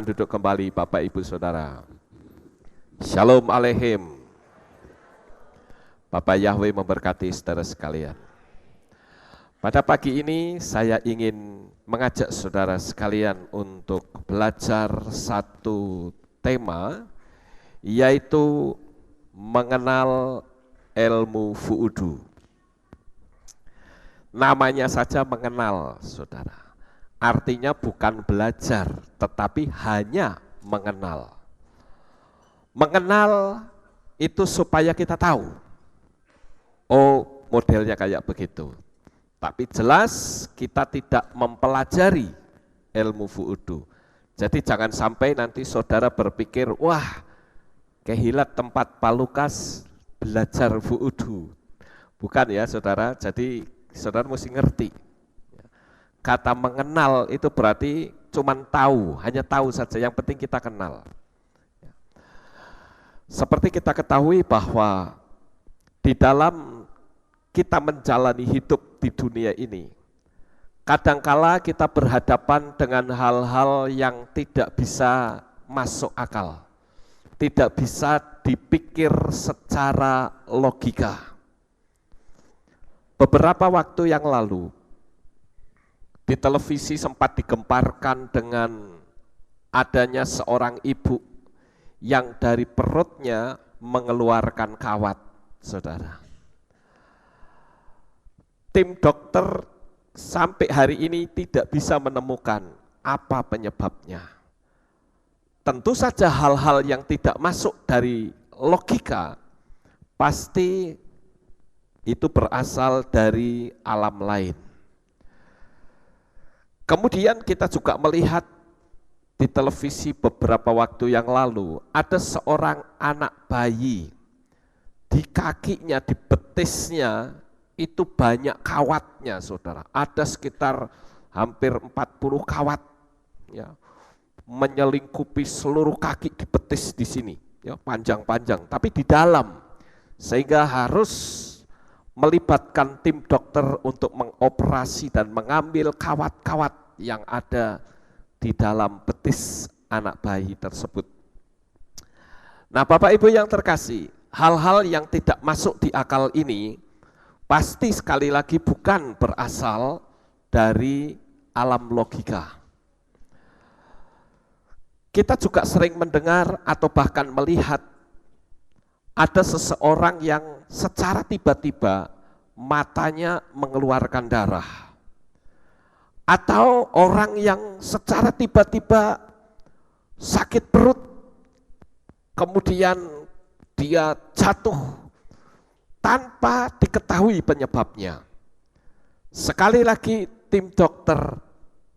Duduk kembali Bapak Ibu Saudara. Shalom Aleichem. Bapak Yahweh memberkati saudara sekalian. Pada pagi ini saya ingin mengajak saudara sekalian untuk belajar satu tema, yaitu mengenal ilmu fu'udu. Namanya saja mengenal, saudara. Artinya bukan belajar, tetapi hanya mengenal. Mengenal itu supaya kita tahu, oh modelnya kayak begitu. Tapi jelas kita tidak mempelajari ilmu fu'udu. Jadi jangan sampai nanti saudara berpikir, wah kehilat tempat Pak Lukas belajar fu'udu. Bukan ya saudara, jadi saudara mesti ngerti. Kata mengenal itu berarti cuman tahu, hanya tahu saja, yang penting kita kenal. Seperti kita ketahui bahwa di dalam kita menjalani hidup di dunia ini, kadangkala kita berhadapan dengan hal-hal yang tidak bisa masuk akal, tidak bisa dipikir secara logika. Beberapa waktu yang lalu, di televisi sempat digemparkan dengan adanya seorang ibu yang dari perutnya mengeluarkan kawat, saudara. Tim dokter sampai hari ini tidak bisa menemukan apa penyebabnya. Tentu saja hal-hal yang tidak masuk dari logika pasti itu berasal dari alam lain. Kemudian kita juga melihat di televisi beberapa waktu yang lalu, ada seorang anak bayi, di kakinya, di betisnya, itu banyak kawatnya saudara, ada sekitar hampir 40 kawat, ya, menyelingkupi seluruh kaki di betis di sini, ya, panjang-panjang, tapi di dalam, sehingga harus melibatkan tim dokter untuk mengoperasi dan mengambil kawat-kawat yang ada di dalam betis anak bayi tersebut. Nah Bapak Ibu yang terkasih, hal-hal yang tidak masuk di akal ini pasti sekali lagi bukan berasal dari alam logika. Kita juga sering mendengar atau bahkan melihat ada seseorang yang secara tiba-tiba matanya mengeluarkan darah. Atau orang yang secara tiba-tiba sakit perut, kemudian dia jatuh tanpa diketahui penyebabnya. Sekali lagi tim dokter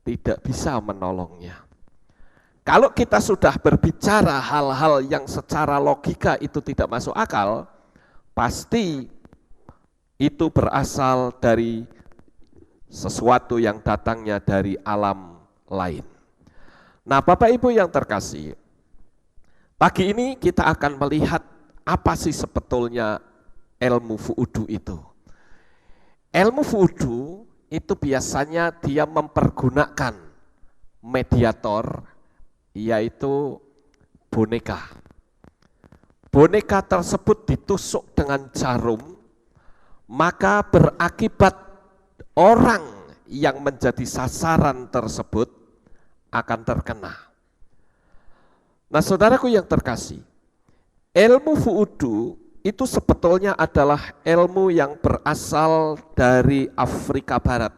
tidak bisa menolongnya. Kalau kita sudah berbicara hal-hal yang secara logika itu tidak masuk akal, pasti itu berasal dari sesuatu yang datangnya dari alam lain. Nah Bapak Ibu yang terkasih, pagi ini kita akan melihat apa sih sebetulnya ilmu fu'udu itu. Ilmu fu'udu itu biasanya dia mempergunakan mediator, yaitu boneka. Boneka tersebut ditusuk dengan jarum, maka berakibat orang yang menjadi sasaran tersebut akan terkena. Nah saudaraku yang terkasih, ilmu fu'udu itu sebetulnya adalah ilmu yang berasal dari Afrika Barat.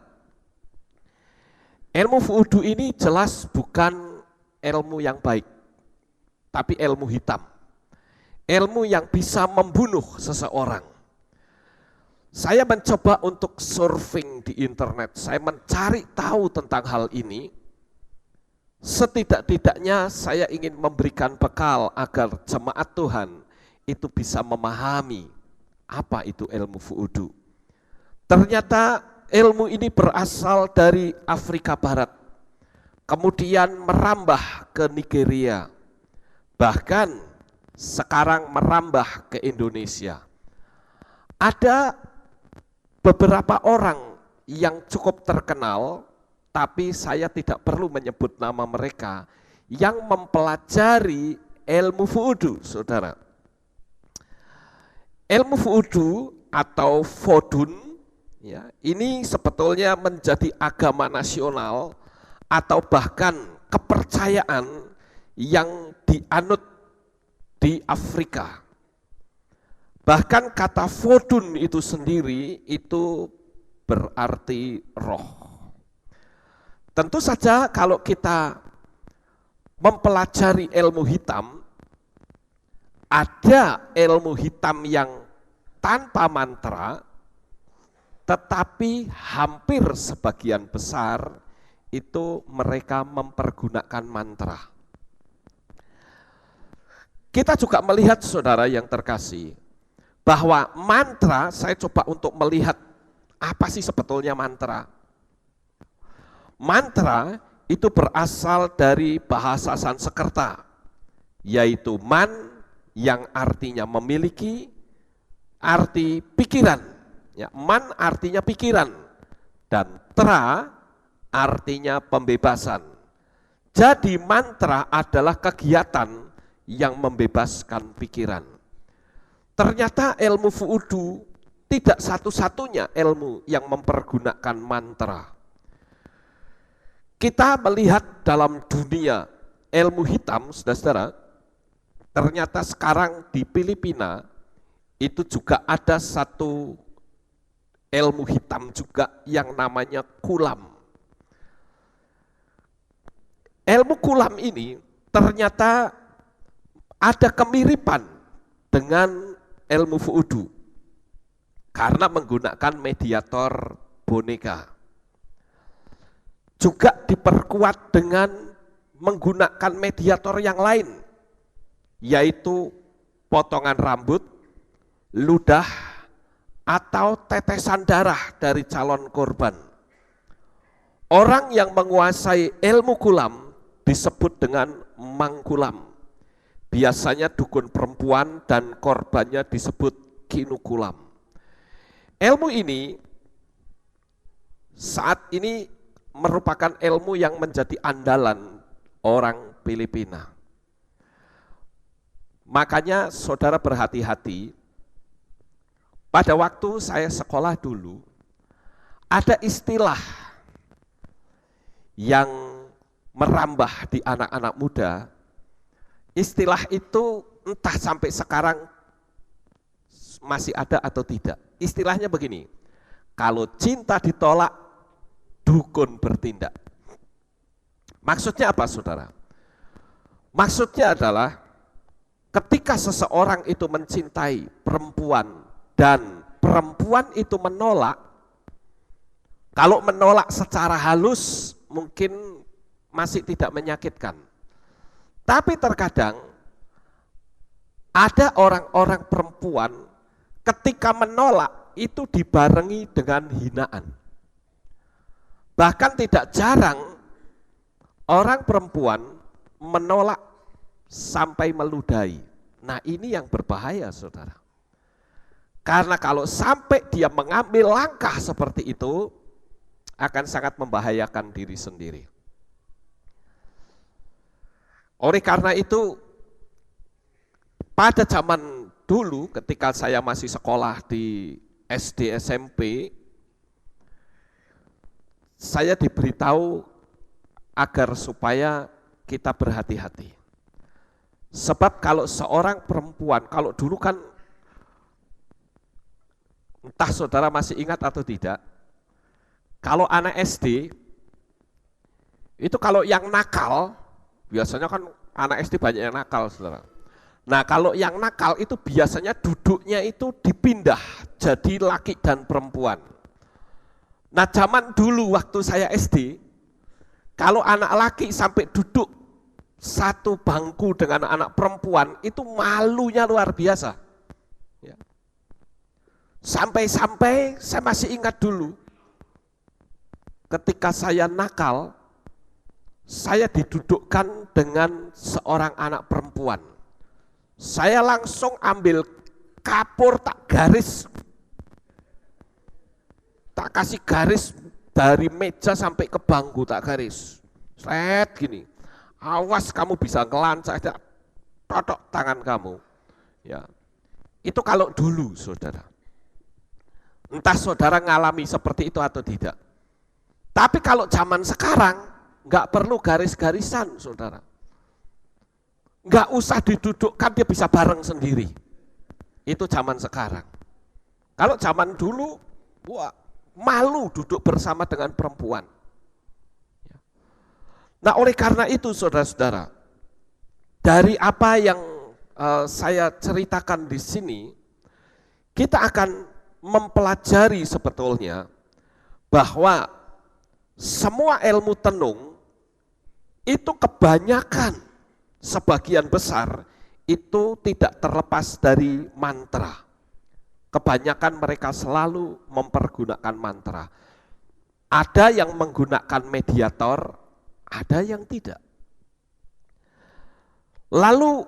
Ilmu fu'udu ini jelas bukan ilmu yang baik, tapi ilmu hitam. Ilmu yang bisa membunuh seseorang. Saya mencoba untuk surfing di internet, saya mencari tahu tentang hal ini. Setidak-tidaknya saya ingin memberikan bekal agar jemaat Tuhan itu bisa memahami apa itu ilmu fu'udu. Ternyata ilmu ini berasal dari Afrika Barat, kemudian merambah ke Nigeria, bahkan sekarang merambah ke Indonesia. Ada beberapa orang yang cukup terkenal, tapi saya tidak perlu menyebut nama mereka, yang mempelajari ilmu vudu, saudara. Ilmu vudu atau vodun, ya, ini sebetulnya menjadi agama nasional atau bahkan kepercayaan yang dianut di Afrika. Bahkan kata vodun itu sendiri itu berarti roh. Tentu saja kalau kita mempelajari ilmu hitam, ada ilmu hitam yang tanpa mantra, tetapi hampir sebagian besar itu mereka mempergunakan mantra. Kita juga melihat, saudara yang terkasih, bahwa mantra, saya coba untuk melihat apa sih sebetulnya mantra. Mantra itu berasal dari bahasa Sanskerta, yaitu man yang artinya memiliki, arti pikiran. Ya, man artinya pikiran, dan tra artinya pembebasan. Jadi mantra adalah kegiatan yang membebaskan pikiran. Ternyata ilmu vudu tidak satu-satunya ilmu yang mempergunakan mantra. Kita melihat dalam dunia ilmu hitam, saudara-saudara, ternyata sekarang di Filipina itu juga ada satu ilmu hitam juga yang namanya kulam. Ilmu kulam ini ternyata ada kemiripan dengan ilmu vudu karena menggunakan mediator boneka. Juga diperkuat dengan menggunakan mediator yang lain, yaitu potongan rambut, ludah, atau tetesan darah dari calon korban. Orang yang menguasai ilmu kulam disebut dengan mangkulam. Biasanya dukun perempuan dan korbannya disebut kinukulam. Ilmu ini saat ini merupakan ilmu yang menjadi andalan orang Filipina. Makanya saudara berhati-hati, pada waktu saya sekolah dulu, ada istilah yang merambah di anak-anak muda. Istilah itu entah sampai sekarang masih ada atau tidak. Istilahnya begini, kalau cinta ditolak, dukun bertindak. Maksudnya apa, saudara? Maksudnya adalah ketika seseorang itu mencintai perempuan dan perempuan itu menolak, kalau menolak secara halus mungkin masih tidak menyakitkan. Tapi terkadang ada orang-orang perempuan ketika menolak itu dibarengi dengan hinaan. Bahkan tidak jarang orang perempuan menolak sampai meludahi. Nah, ini yang berbahaya, saudara. Karena kalau sampai dia mengambil langkah seperti itu, akan sangat membahayakan diri sendiri. Oleh karena itu, pada zaman dulu ketika saya masih sekolah di SD SMP, saya diberitahu agar supaya kita berhati-hati. Sebab kalau seorang perempuan, kalau dulu kan, entah saudara masih ingat atau tidak, kalau anak SD, itu kalau yang nakal, biasanya kan anak SD banyak yang nakal, saudara. Nah, kalau yang nakal itu biasanya duduknya itu dipindah jadi laki dan perempuan. Nah, zaman dulu waktu saya SD, kalau anak laki sampai duduk satu bangku dengan anak perempuan, itu malunya luar biasa. Ya. Sampai-sampai saya masih ingat dulu, ketika saya nakal, saya didudukkan dengan seorang anak perempuan. Saya langsung ambil kapur, tak garis, tak kasih garis dari meja sampai ke bangku, tak garis. Sret gini. awas kamu bisa ngelancak, totok tangan kamu. Ya, itu kalau dulu saudara. Entah saudara ngalami seperti itu atau tidak. Tapi kalau zaman sekarang, nggak perlu garis-garisan saudara. Nggak usah didudukkan, dia bisa bareng sendiri. Itu zaman sekarang. Kalau zaman dulu, wah, malu duduk bersama dengan perempuan. Nah oleh karena itu saudara-saudara, dari apa yang saya ceritakan di sini, kita akan mempelajari sebetulnya bahwa semua ilmu tenung itu kebanyakan, sebagian besar itu tidak terlepas dari mantra. Kebanyakan mereka selalu mempergunakan mantra. Ada yang menggunakan mediator, ada yang tidak. Lalu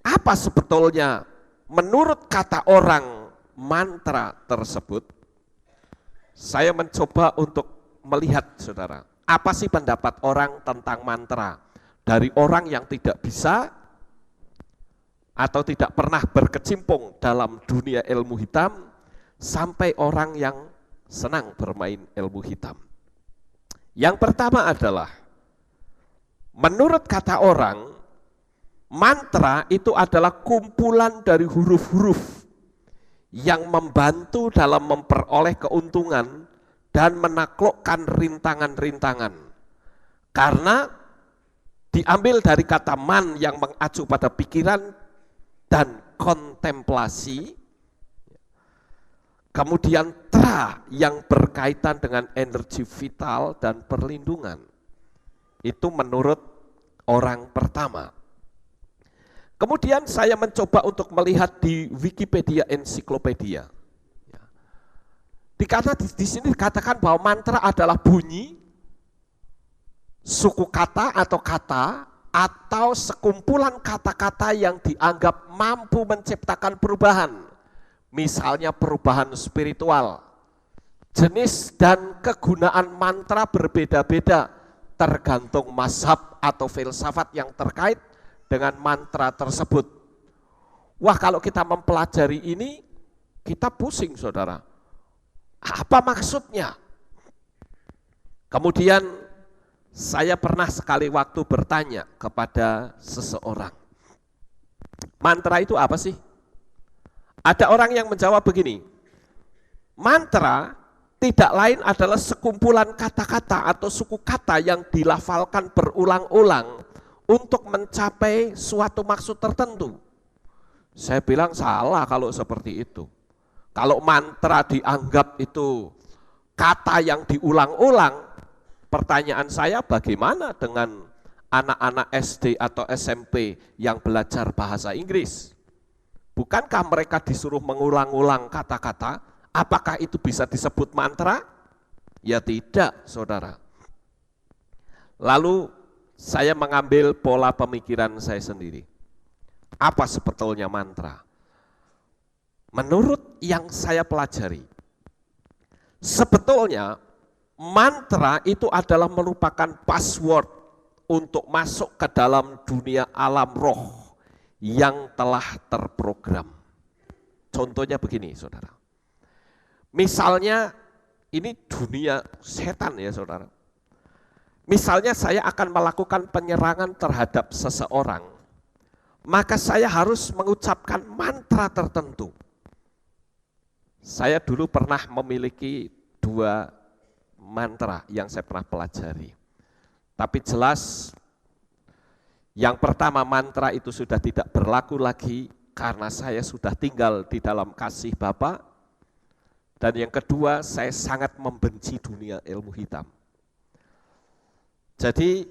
apa sebetulnya menurut kata orang mantra tersebut? Saya mencoba untuk melihat saudara, apa sih pendapat orang tentang mantra? Dari orang yang tidak bisa atau tidak pernah berkecimpung dalam dunia ilmu hitam, sampai orang yang senang bermain ilmu hitam. Yang pertama adalah, menurut kata orang, mantra itu adalah kumpulan dari huruf-huruf yang membantu dalam memperoleh keuntungan dan menaklukkan rintangan-rintangan. Karena diambil dari kata man yang mengacu pada pikiran dan kontemplasi, kemudian tra yang berkaitan dengan energi vital dan perlindungan. Itu menurut orang pertama. Kemudian saya mencoba untuk melihat di Wikipedia ensiklopedia. Di sini dikatakan bahwa mantra adalah bunyi, suku kata atau kata, atau sekumpulan kata-kata yang dianggap mampu menciptakan perubahan. Misalnya perubahan spiritual. Jenis dan kegunaan mantra berbeda-beda tergantung mazhab atau filsafat yang terkait dengan mantra tersebut. Wah, kalau kita mempelajari ini, kita pusing saudara. Apa maksudnya? Kemudian saya pernah sekali waktu bertanya kepada seseorang, mantra itu apa sih? Ada orang yang menjawab begini, mantra tidak lain adalah sekumpulan kata-kata atau suku kata yang dilafalkan berulang-ulang untuk mencapai suatu maksud tertentu. Saya bilang salah kalau seperti itu. Kalau mantra dianggap itu kata yang diulang-ulang, pertanyaan saya, bagaimana dengan anak-anak SD atau SMP yang belajar bahasa Inggris? Bukankah mereka disuruh mengulang-ulang kata-kata? Apakah itu bisa disebut mantra? Ya tidak, saudara. Lalu saya mengambil pola pemikiran saya sendiri. Apa sebetulnya mantra? Menurut yang saya pelajari, sebetulnya mantra itu adalah merupakan password untuk masuk ke dalam dunia alam roh yang telah terprogram. Contohnya begini saudara, misalnya ini dunia setan ya saudara. Misalnya saya akan melakukan penyerangan terhadap seseorang, maka saya harus mengucapkan mantra tertentu. Saya dulu pernah memiliki 2 mantra yang saya pernah pelajari. Tapi jelas yang pertama, mantra itu sudah tidak berlaku lagi karena saya sudah tinggal di dalam kasih Bapa. Dan yang kedua, saya sangat membenci dunia ilmu hitam. Jadi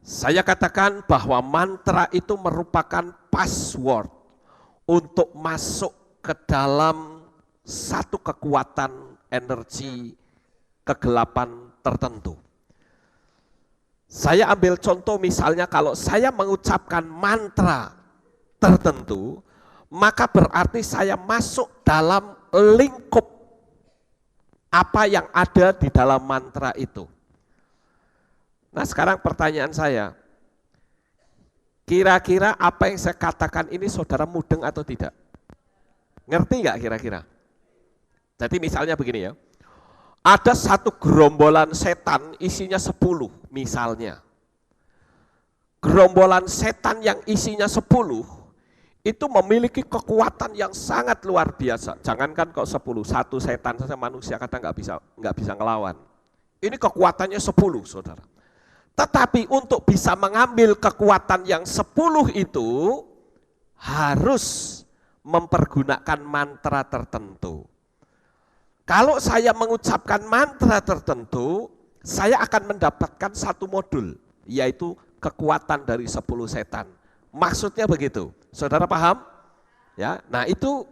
saya katakan bahwa mantra itu merupakan password untuk masuk ke dalam satu kekuatan energi kegelapan tertentu. Saya ambil contoh misalnya kalau saya mengucapkan mantra tertentu, maka berarti saya masuk dalam lingkup apa yang ada di dalam mantra itu. Nah sekarang pertanyaan saya, kira-kira apa yang saya katakan ini saudara mudeng atau tidak? Ngerti nggak kira-kira? Jadi misalnya begini ya, ada satu gerombolan setan isinya 10 misalnya. Gerombolan setan yang isinya 10 itu memiliki kekuatan yang sangat luar biasa. Jangankan kok 10, satu setan saja manusia kadang nggak bisa ngelawan. Ini kekuatannya 10 saudara. Tetapi untuk bisa mengambil kekuatan yang 10 itu harus mempergunakan mantra tertentu. Kalau saya mengucapkan mantra tertentu, saya akan mendapatkan satu modul, yaitu kekuatan dari 10 setan. Maksudnya begitu, saudara paham? Ya, nah itu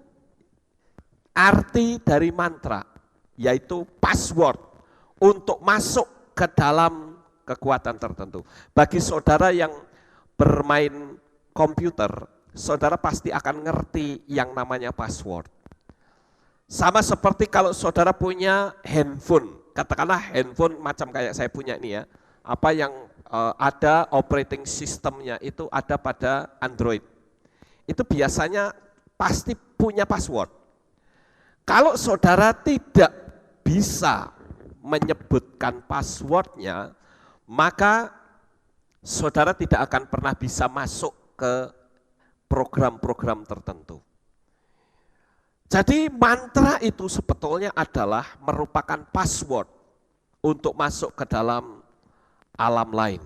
arti dari mantra, yaitu password untuk masuk ke dalam kekuatan tertentu. Bagi saudara yang bermain komputer, saudara pasti akan ngerti yang namanya password. Sama seperti kalau saudara punya handphone, katakanlah handphone macam kayak saya punya ini ya, apa yang ada operating systemnya itu ada pada Android. Itu biasanya pasti punya password. Kalau saudara tidak bisa menyebutkan passwordnya, maka saudara tidak akan pernah bisa masuk ke program-program tertentu. Jadi mantra itu sebetulnya adalah merupakan password untuk masuk ke dalam alam lain.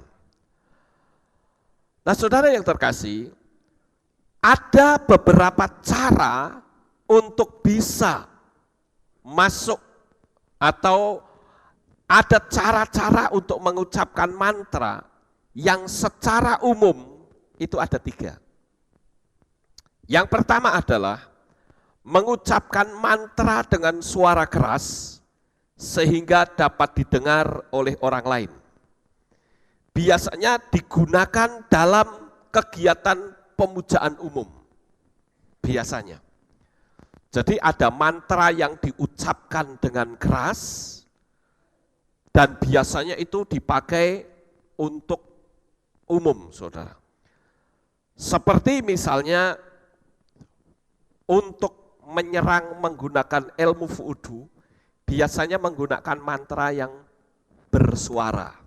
Nah saudara yang terkasih, ada beberapa cara untuk bisa masuk atau ada cara-cara untuk mengucapkan mantra yang secara umum itu ada 3. Yang pertama adalah mengucapkan mantra dengan suara keras sehingga dapat didengar oleh orang lain. Biasanya digunakan dalam kegiatan pemujaan umum, biasanya. Jadi ada mantra yang diucapkan dengan keras, dan biasanya itu dipakai untuk umum, saudara. Seperti misalnya untuk menyerang menggunakan ilmu vudu, biasanya menggunakan mantra yang bersuara.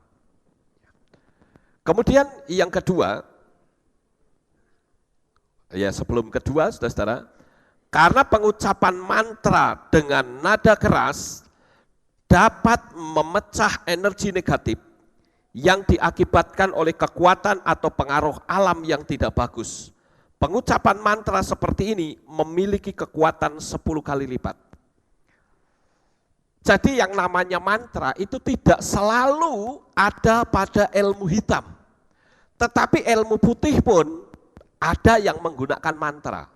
Kemudian yang kedua, ya sebelum kedua saudara-saudara, karena pengucapan mantra dengan nada keras dapat memecah energi negatif yang diakibatkan oleh kekuatan atau pengaruh alam yang tidak bagus. Pengucapan mantra seperti ini memiliki kekuatan 10 kali lipat. Jadi yang namanya mantra itu tidak selalu ada pada ilmu hitam. Tetapi ilmu putih pun ada yang menggunakan mantra.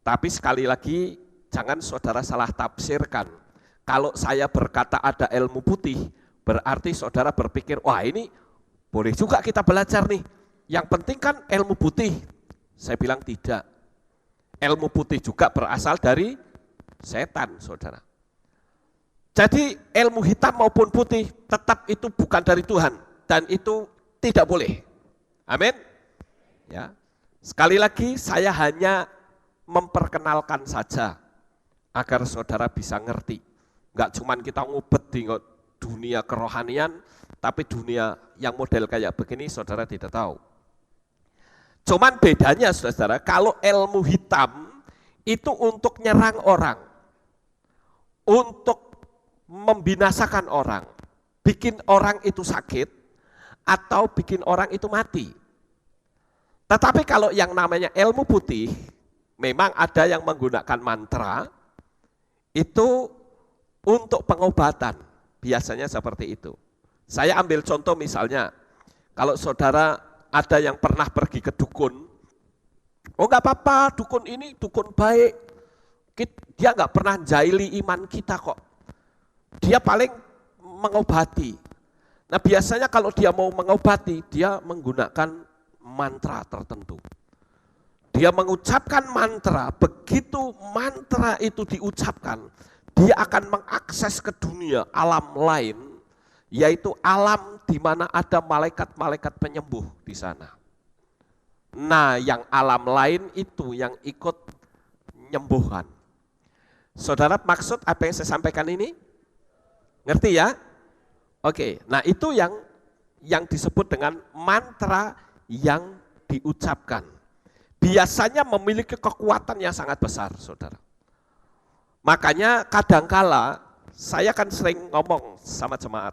Tapi sekali lagi jangan saudara salah tafsirkan. Kalau saya berkata ada ilmu putih, berarti saudara berpikir, wah ini boleh juga kita belajar nih. Yang penting kan ilmu putih. Saya bilang tidak. Ilmu putih juga berasal dari setan, saudara. Jadi ilmu hitam maupun putih tetap itu bukan dari Tuhan. Dan itu tidak boleh. Amin. Ya. Sekali lagi saya hanya memperkenalkan saja agar saudara bisa ngerti. Enggak cuman kita ngubet di dunia kerohanian, tapi dunia yang model kayak begini saudara tidak tahu. Cuman bedanya saudara, kalau ilmu hitam itu untuk nyerang orang, untuk membinasakan orang, bikin orang itu sakit, atau bikin orang itu mati. Tetapi kalau yang namanya ilmu putih, memang ada yang menggunakan mantra, itu untuk pengobatan, biasanya seperti itu. Saya ambil contoh misalnya, kalau saudara ada yang pernah pergi ke dukun, oh enggak apa-apa, dukun ini dukun baik, dia enggak pernah jaili iman kita kok, dia paling mengobati. Nah biasanya kalau dia mau mengobati, dia menggunakan mantra tertentu. Dia mengucapkan mantra, begitu mantra itu diucapkan, dia akan mengakses ke dunia alam lain yaitu alam di mana ada malaikat-malaikat penyembuh di sana. Nah, yang alam lain itu yang ikut nyembuhkan. Saudara, maksud apa yang saya sampaikan ini? Ngerti ya? Oke, nah itu yang disebut dengan mantra yang diucapkan. Biasanya memiliki kekuatan yang sangat besar, saudara. Makanya kadangkala saya kan sering ngomong sama jemaat,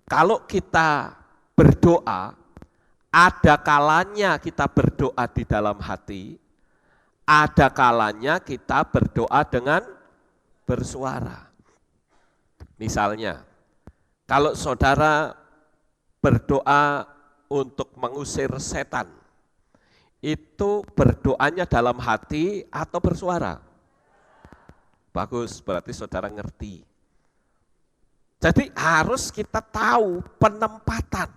kalau kita berdoa, ada kalanya kita berdoa di dalam hati, ada kalanya kita berdoa dengan bersuara. Misalnya, kalau saudara berdoa untuk mengusir setan, itu berdoanya dalam hati atau bersuara? Bagus, berarti saudara ngerti. Jadi harus kita tahu penempatan.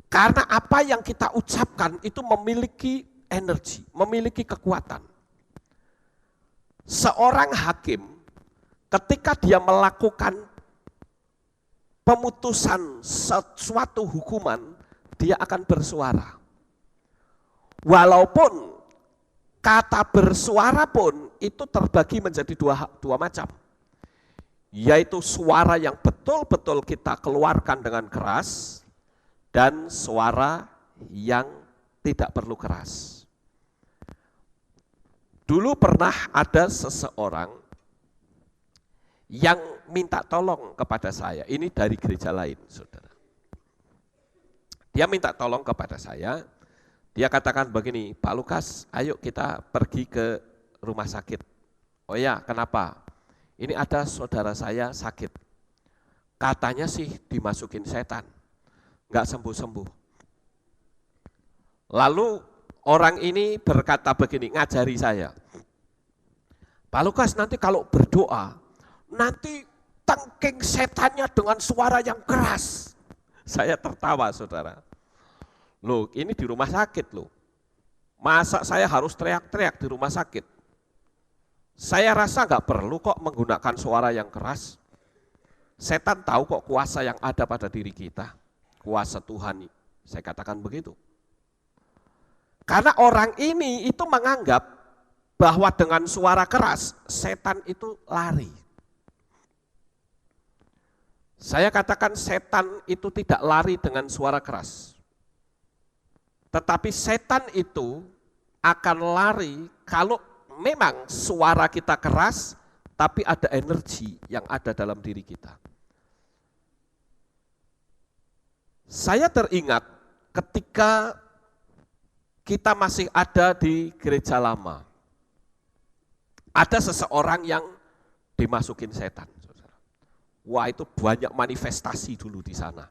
Karena apa yang kita ucapkan itu memiliki energi, memiliki kekuatan. Seorang hakim ketika dia melakukan pemutusan suatu hukuman, dia akan bersuara. Walaupun kata bersuara pun itu terbagi menjadi dua macam. Yaitu suara yang betul-betul kita keluarkan dengan keras dan suara yang tidak perlu keras. Dulu pernah ada seseorang yang minta tolong kepada saya, ini dari gereja lain, saudara. Dia minta tolong kepada saya, dia katakan begini, Pak Lukas, ayo kita pergi ke rumah sakit. Oh ya, kenapa? Ini ada saudara saya sakit. Katanya sih dimasukin setan, enggak sembuh-sembuh. Lalu orang ini berkata begini, ngajari saya. Pak Lukas, nanti kalau berdoa, nanti tengking setannya dengan suara yang keras. Saya tertawa, saudara. Loh, ini di rumah sakit loh. Masa saya harus teriak-teriak di rumah sakit? Saya rasa nggak perlu kok menggunakan suara yang keras. Setan tahu kok kuasa yang ada pada diri kita. Kuasa Tuhan, saya katakan begitu. Karena orang ini itu menganggap bahwa dengan suara keras, setan itu lari. Saya katakan setan itu tidak lari dengan suara keras. Tetapi setan itu akan lari kalau memang suara kita keras, tapi ada energi yang ada dalam diri kita. Saya teringat ketika kita masih ada di gereja lama, ada seseorang yang dimasukin setan. Wah, itu banyak manifestasi dulu di sana.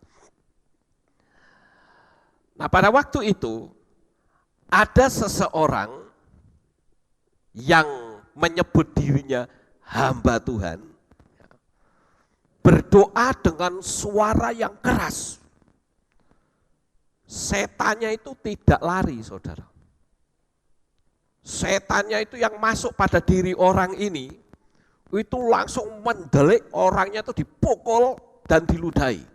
Nah, pada waktu itu ada seseorang yang menyebut dirinya hamba Tuhan, berdoa dengan suara yang keras. Setannya itu tidak lari, saudara. Setannya itu yang masuk pada diri orang ini, itu langsung mendelik, orangnya itu dipukul dan diludahi.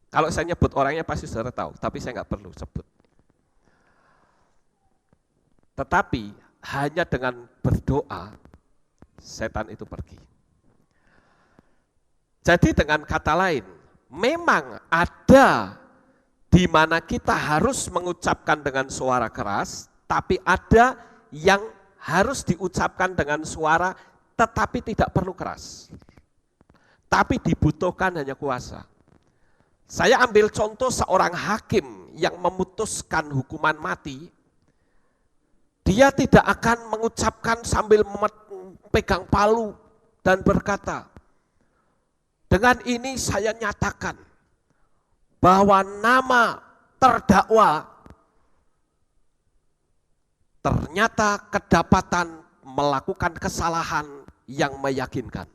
Kalau saya nyebut orangnya pasti saudara tahu, tapi saya nggak perlu sebut. Tetapi hanya dengan berdoa, setan itu pergi. Jadi dengan kata lain, memang ada di mana kita harus mengucapkan dengan suara keras, tapi ada yang harus diucapkan dengan suara tetapi tidak perlu keras. Tapi dibutuhkan hanya kuasa. Saya ambil contoh seorang hakim yang memutuskan hukuman mati. Dia tidak akan mengucapkan sambil pegang palu dan berkata, dengan ini saya nyatakan bahwa nama terdakwa ternyata kedapatan melakukan kesalahan yang meyakinkan.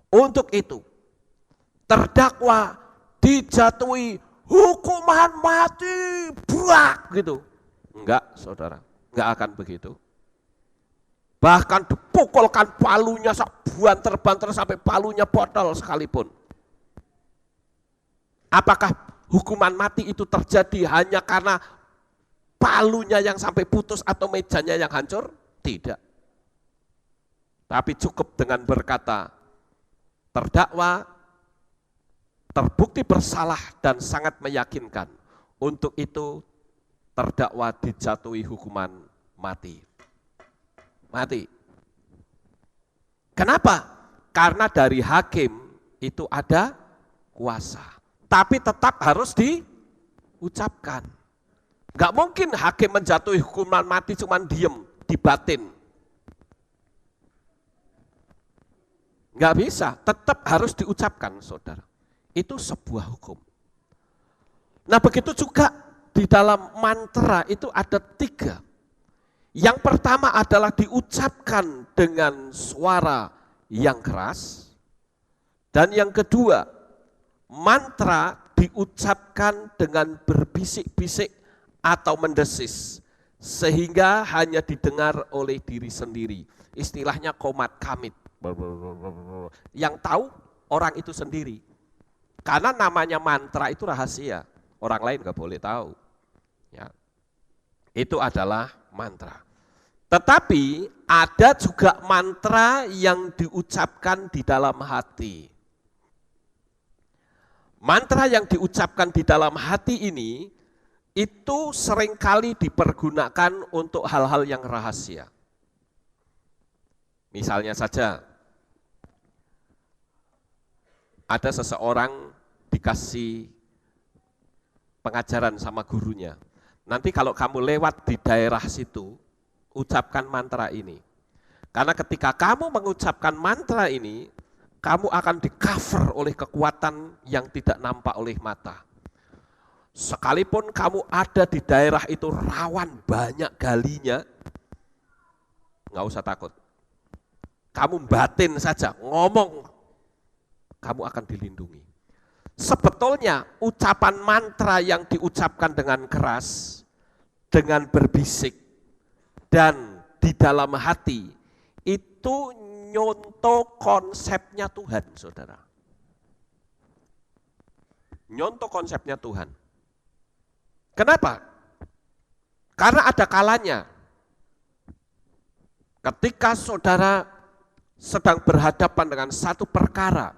Untuk itu, terdakwa dijatuhi hukuman mati, buak gitu. Enggak, saudara, enggak akan begitu. Bahkan dipukulkan palunya banter-banter sampai palunya botol sekalipun. Apakah hukuman mati itu terjadi hanya karena palunya yang sampai putus atau mejanya yang hancur? Tidak. Tapi cukup dengan berkata, terdakwa terbukti bersalah dan sangat meyakinkan. Untuk itu terdakwa dijatuhi hukuman mati. Mati. Kenapa? Karena dari hakim itu ada kuasa. Tapi tetap harus diucapkan. Enggak mungkin hakim menjatuhi hukuman mati cuman diem, di batin. Enggak bisa, tetap harus diucapkan, saudara. Itu sebuah hukum. Nah begitu juga di dalam mantra itu ada 3. Yang pertama adalah diucapkan dengan suara yang keras. Dan yang kedua, mantra diucapkan dengan berbisik-bisik atau mendesis. Sehingga hanya didengar oleh diri sendiri. Istilahnya qomat kamit. Yang tahu orang itu sendiri. Karena namanya mantra itu rahasia. Orang lain nggak boleh tahu. Ya. Itu adalah mantra. Tetapi ada juga mantra yang diucapkan di dalam hati. Mantra yang diucapkan di dalam hati ini itu seringkali dipergunakan untuk hal-hal yang rahasia. Misalnya saja, ada seseorang dikasih pengajaran sama gurunya. Nanti kalau kamu lewat di daerah situ, ucapkan mantra ini. Karena ketika kamu mengucapkan mantra ini, kamu akan di-cover oleh kekuatan yang tidak nampak oleh mata. Sekalipun kamu ada di daerah itu rawan banyak galinya, nggak usah takut. Kamu batin saja, ngomong, kamu akan dilindungi. Sebetulnya ucapan mantra yang diucapkan dengan keras, dengan berbisik, dan di dalam hati, itu nyontoh konsepnya Tuhan, saudara. Nyontoh konsepnya Tuhan. Kenapa? Karena ada kalanya, ketika saudara sedang berhadapan dengan satu perkara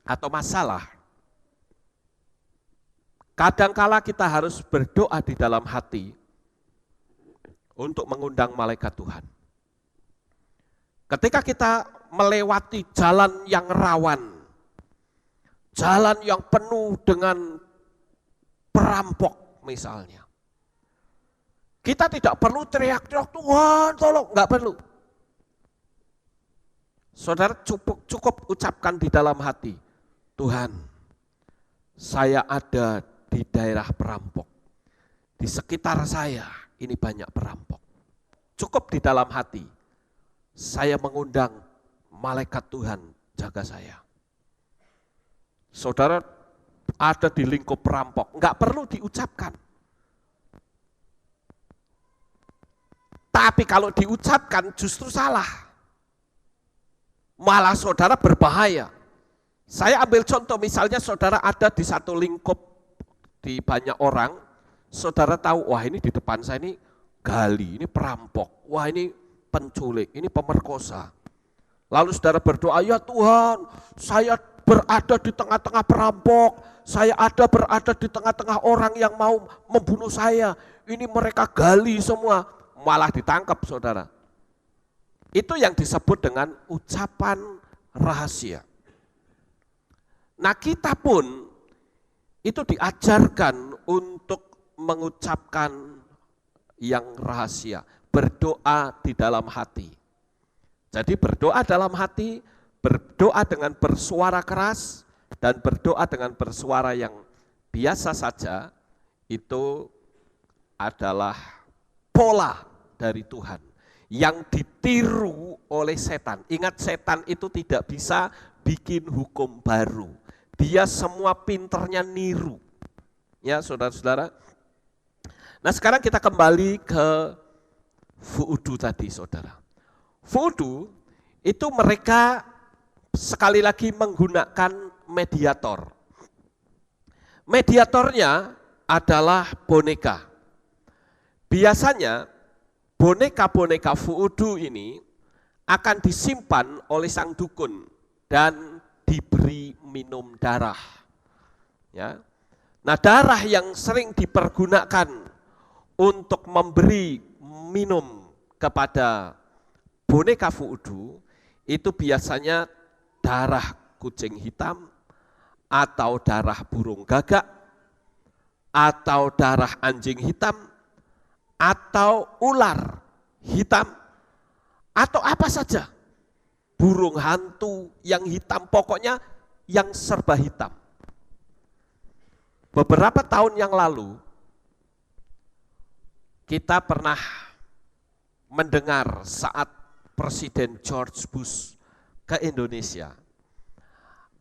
atau masalah, kadangkala kita harus berdoa di dalam hati untuk mengundang malaikat Tuhan. Ketika kita melewati jalan yang rawan, jalan yang penuh dengan perampok misalnya, kita tidak perlu teriak-teriak, Tuhan tolong, enggak perlu. Saudara cukup ucapkan di dalam hati, Tuhan, saya ada di daerah perampok. Di sekitar saya ini banyak perampok. Cukup di dalam hati, saya mengundang malaikat Tuhan jaga saya. Saudara ada di lingkup perampok, enggak perlu diucapkan. Tapi kalau diucapkan justru salah. Malah saudara berbahaya. Saya ambil contoh, misalnya saudara ada di satu lingkup di banyak orang, saudara tahu, wah ini di depan saya ini gali, ini perampok, wah ini penculik, ini pemerkosa. Lalu saudara berdoa, ya Tuhan, saya berada di tengah-tengah perampok, saya berada di tengah-tengah orang yang mau membunuh saya, ini mereka gali semua, malah ditangkap saudara. Itu yang disebut dengan ucapan rahasia. Nah kita pun itu diajarkan untuk mengucapkan yang rahasia, berdoa di dalam hati. Jadi berdoa dalam hati, berdoa dengan bersuara keras, dan berdoa dengan bersuara yang biasa saja, itu adalah pola dari Tuhan yang ditiru oleh setan. Ingat, setan itu tidak bisa bikin hukum baru. Dia semua pinternya niru. Ya saudara-saudara. Nah sekarang kita kembali ke vudu tadi saudara. Voodoo itu mereka sekali lagi menggunakan mediator. Mediatornya adalah boneka. Biasanya boneka-boneka voodoo ini akan disimpan oleh sang dukun dan diberi minum darah. Ya. Nah, darah yang sering dipergunakan untuk memberi minum kepada boneka voodoo itu biasanya darah kucing hitam, atau darah burung gagak, atau darah anjing hitam, atau ular hitam, atau apa saja. Burung hantu yang hitam, pokoknya yang serba hitam. Beberapa tahun yang lalu, kita pernah mendengar saat Presiden George Bush ke Indonesia.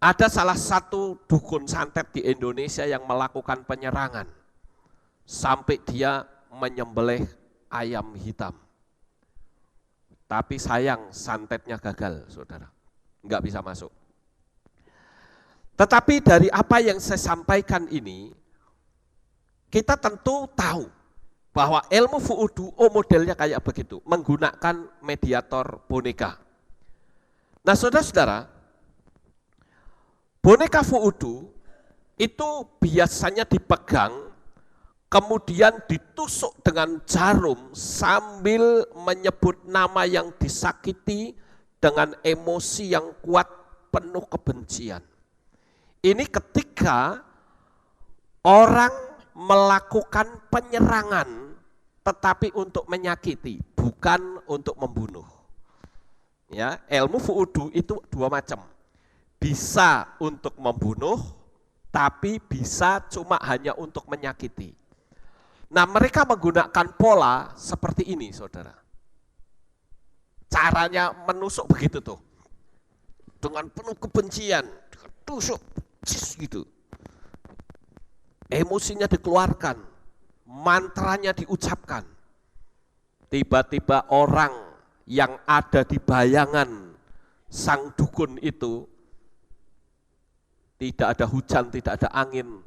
Ada salah satu dukun santet di Indonesia yang melakukan penyerangan. Sampai dia menyembelih ayam hitam. Tapi sayang santetnya gagal, saudara. Enggak bisa masuk. Tetapi dari apa yang saya sampaikan ini, kita tentu tahu bahwa ilmu voodoo modelnya kayak begitu, menggunakan mediator boneka. Nah, saudara-saudara, boneka voodoo itu biasanya dipegang, kemudian ditusuk dengan jarum sambil menyebut nama yang disakiti dengan emosi yang kuat penuh kebencian. Ini ketika orang melakukan penyerangan tetapi untuk menyakiti, bukan untuk membunuh. Ya, ilmu voodoo itu dua macam. Bisa untuk membunuh, tapi bisa cuma hanya untuk menyakiti. Nah, mereka menggunakan pola seperti ini, saudara. Caranya menusuk begitu tuh. Dengan penuh kebencian, tusuk, gitu. Emosinya dikeluarkan, mantranya diucapkan. Tiba-tiba orang yang ada di bayangan sang dukun itu, tidak ada hujan, tidak ada angin,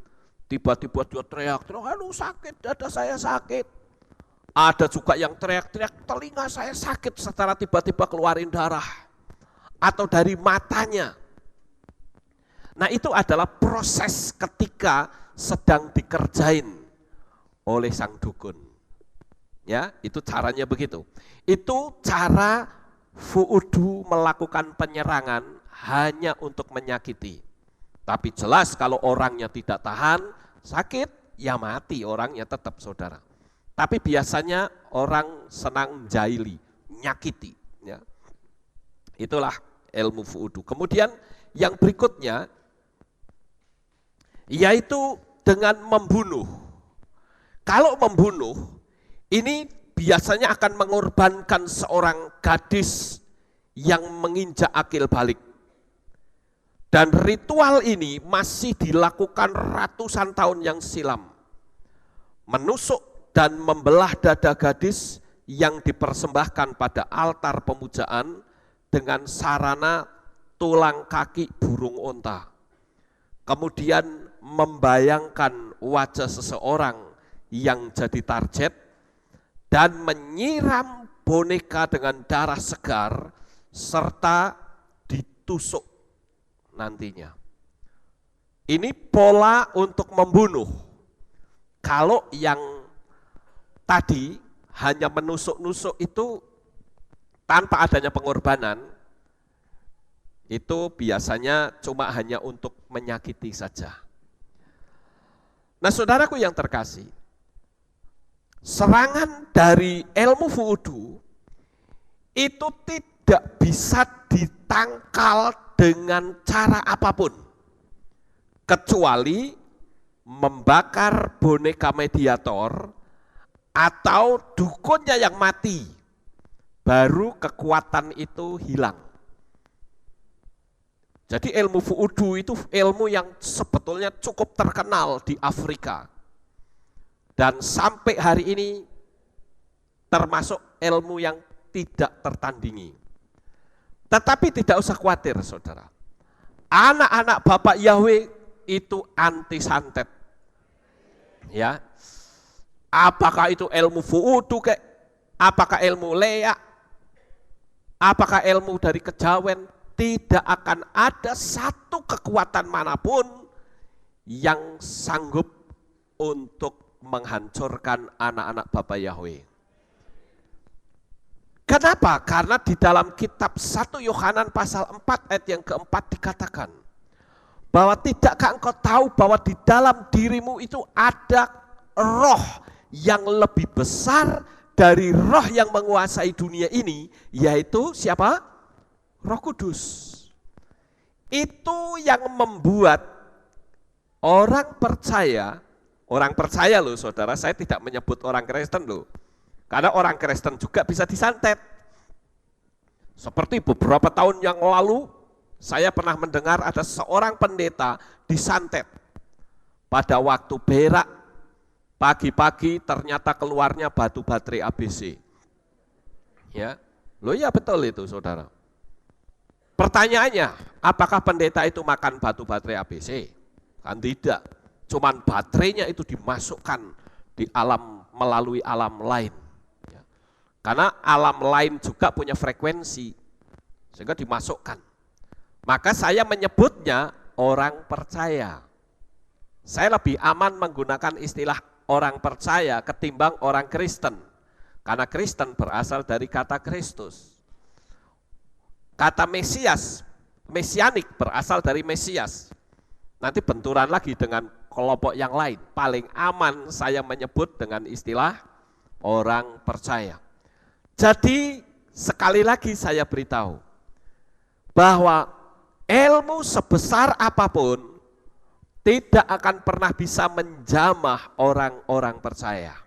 tiba-tiba dia teriak-teriak, aduh sakit, dada saya sakit. Ada juga yang teriak-teriak, telinga saya sakit, secara tiba-tiba keluarin darah. Atau dari matanya. Nah, itu adalah proses ketika sedang dikerjain oleh sang dukun. Ya, itu caranya begitu. Itu cara voodoo melakukan penyerangan hanya untuk menyakiti. Tapi jelas kalau orangnya tidak tahan, sakit, ya mati orangnya tetap, saudara. Tapi biasanya orang senang jaili, nyakiti. Ya. Itulah ilmu voodoo. Kemudian yang berikutnya, yaitu dengan membunuh. Kalau membunuh, ini biasanya akan mengorbankan seorang gadis yang menginjak akil balik. Dan ritual ini masih dilakukan ratusan tahun yang silam. Menusuk dan membelah dada gadis yang dipersembahkan pada altar pemujaan dengan sarana tulang kaki burung onta. Kemudian membayangkan wajah seseorang yang jadi target dan menyiram boneka dengan darah segar serta ditusuk nantinya. Ini pola untuk membunuh. Kalau yang tadi hanya menusuk-nusuk itu tanpa adanya pengorbanan, itu biasanya cuma hanya untuk menyakiti saja. Nah, saudaraku yang terkasih, serangan dari ilmu voodoo itu tidak bisa ditangkal dengan cara apapun, kecuali membakar boneka mediator atau dukunnya yang mati, baru kekuatan itu hilang. Jadi ilmu voodoo itu ilmu yang sebetulnya cukup terkenal di Afrika. Dan sampai hari ini termasuk ilmu yang tidak tertandingi. Tetapi tidak usah khawatir, saudara. Anak-anak Bapak Yahweh itu anti santet. Ya. Apakah itu ilmu fuudu kek? Apakah ilmu leak? Apakah ilmu dari kejawen? Tidak akan ada satu kekuatan manapun yang sanggup untuk menghancurkan anak-anak Bapa Yahweh. Kenapa? Karena di dalam kitab 1 Yohanan pasal 4 ayat yang keempat dikatakan bahwa tidakkah engkau tahu bahwa di dalam dirimu itu ada roh yang lebih besar dari roh yang menguasai dunia ini, yaitu siapa? Roh Kudus. Itu yang membuat orang percaya loh saudara, saya tidak menyebut orang Kristen loh. Karena orang Kristen juga bisa disantet. Seperti beberapa tahun yang lalu, saya pernah mendengar ada seorang pendeta disantet. Pada waktu berak, pagi-pagi ternyata keluarnya batu baterai ABC. Ya, loh ya betul itu saudara. Pertanyaannya, apakah pendeta itu makan batu baterai ABC? Kan tidak, cuman baterainya itu dimasukkan di alam, melalui alam lain. Ya. Karena alam lain juga punya frekuensi, sehingga dimasukkan. Maka saya menyebutnya orang percaya. Saya lebih aman menggunakan istilah orang percaya ketimbang orang Kristen. Karena Kristen berasal dari kata Kristus. Kata Mesias, Mesianik berasal dari Mesias. Nanti benturan lagi dengan kelompok yang lain. Paling aman saya menyebut dengan istilah orang percaya. Jadi sekali lagi saya beritahu bahwa ilmu sebesar apapun tidak akan pernah bisa menjamah orang-orang percaya.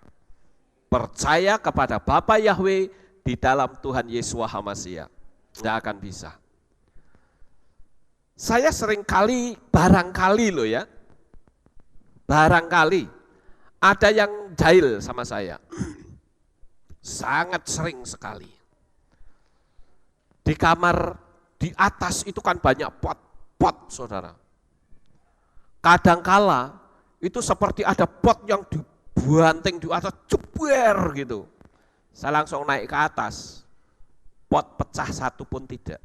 Percaya kepada Bapa Yahweh di dalam Tuhan Yesua HaMasiah. Nggak akan bisa. Saya seringkali, barangkali loh ya, barangkali ada yang jahil sama saya. Sangat sering sekali. Di kamar, di atas itu kan banyak pot-pot saudara. Kadangkala itu seperti ada pot yang dibanting di atas, jeber gitu. Saya langsung naik ke atas, pot pecah satu pun tidak.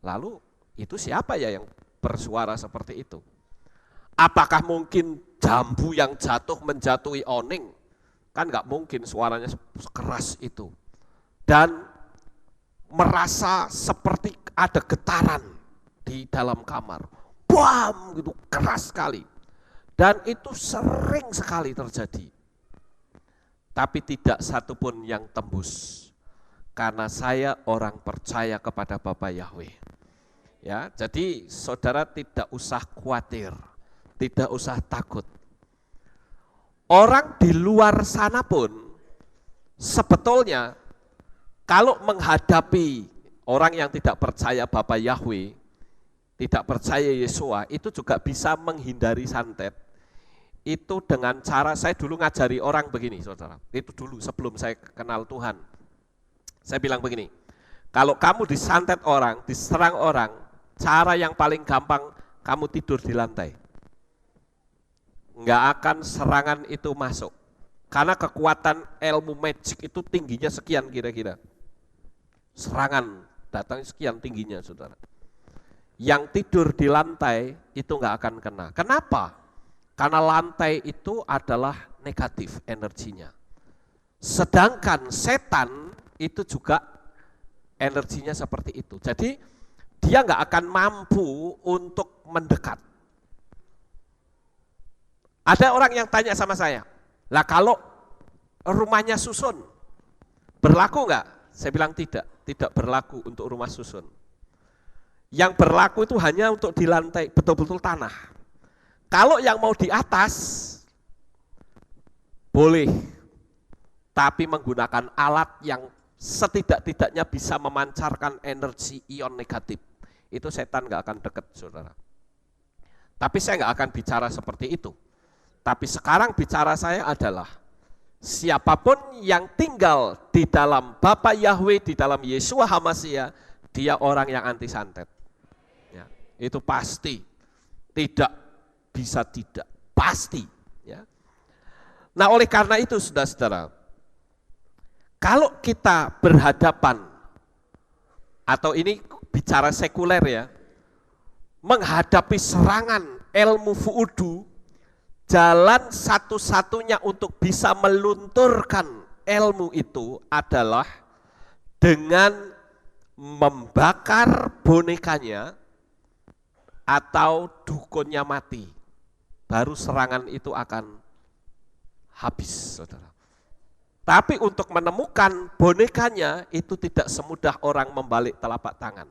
Lalu itu siapa ya yang bersuara seperti itu? Apakah mungkin jambu yang jatuh menjatuhi oning? Kan nggak mungkin suaranya sekeras itu. Dan merasa seperti ada getaran di dalam kamar. Bam gitu, keras sekali. Dan itu sering sekali terjadi. Tapi tidak satupun yang tembus. Karena saya orang percaya kepada Bapa Yahweh. Ya, jadi saudara tidak usah khawatir, tidak usah takut. Orang di luar sana pun sebetulnya kalau menghadapi orang yang tidak percaya Bapa Yahweh, tidak percaya Yesua, itu juga bisa menghindari santet. Itu dengan cara, saya dulu ngajari orang begini saudara, itu dulu sebelum saya kenal Tuhan. Saya bilang begini, kalau kamu disantet orang, diserang orang, cara yang paling gampang kamu tidur di lantai. Enggak akan serangan itu masuk. Karena kekuatan ilmu magic itu tingginya sekian kira-kira. Serangan datang sekian tingginya saudara. Yang tidur di lantai itu enggak akan kena. Kenapa? Karena lantai itu adalah negatif energinya. Sedangkan setan itu juga energinya seperti itu. Jadi dia nggak akan mampu untuk mendekat. Ada orang yang tanya sama saya, lah kalau rumahnya susun, berlaku nggak? Saya bilang tidak berlaku untuk rumah susun. Yang berlaku itu hanya untuk di lantai, betul-betul tanah. Kalau yang mau di atas, boleh, tapi menggunakan alat yang setidak-tidaknya bisa memancarkan energi ion negatif. Itu setan nggak akan dekat saudara. Tapi saya nggak akan bicara seperti itu. Tapi sekarang bicara saya adalah siapapun yang tinggal di dalam Bapa Yahweh, di dalam Yesua HaMasiah, dia orang yang anti santet. Ya, itu pasti, tidak bisa tidak, pasti. Ya. Nah oleh karena itu saudara-saudara, kalau kita berhadapan, atau ini bicara sekuler ya, menghadapi serangan ilmu fu'udu, jalan satu-satunya untuk bisa melunturkan ilmu itu adalah dengan membakar bonekanya atau dukunnya mati. Baru serangan itu akan habis, saudara. Tapi untuk menemukan bonekanya itu tidak semudah orang membalik telapak tangan.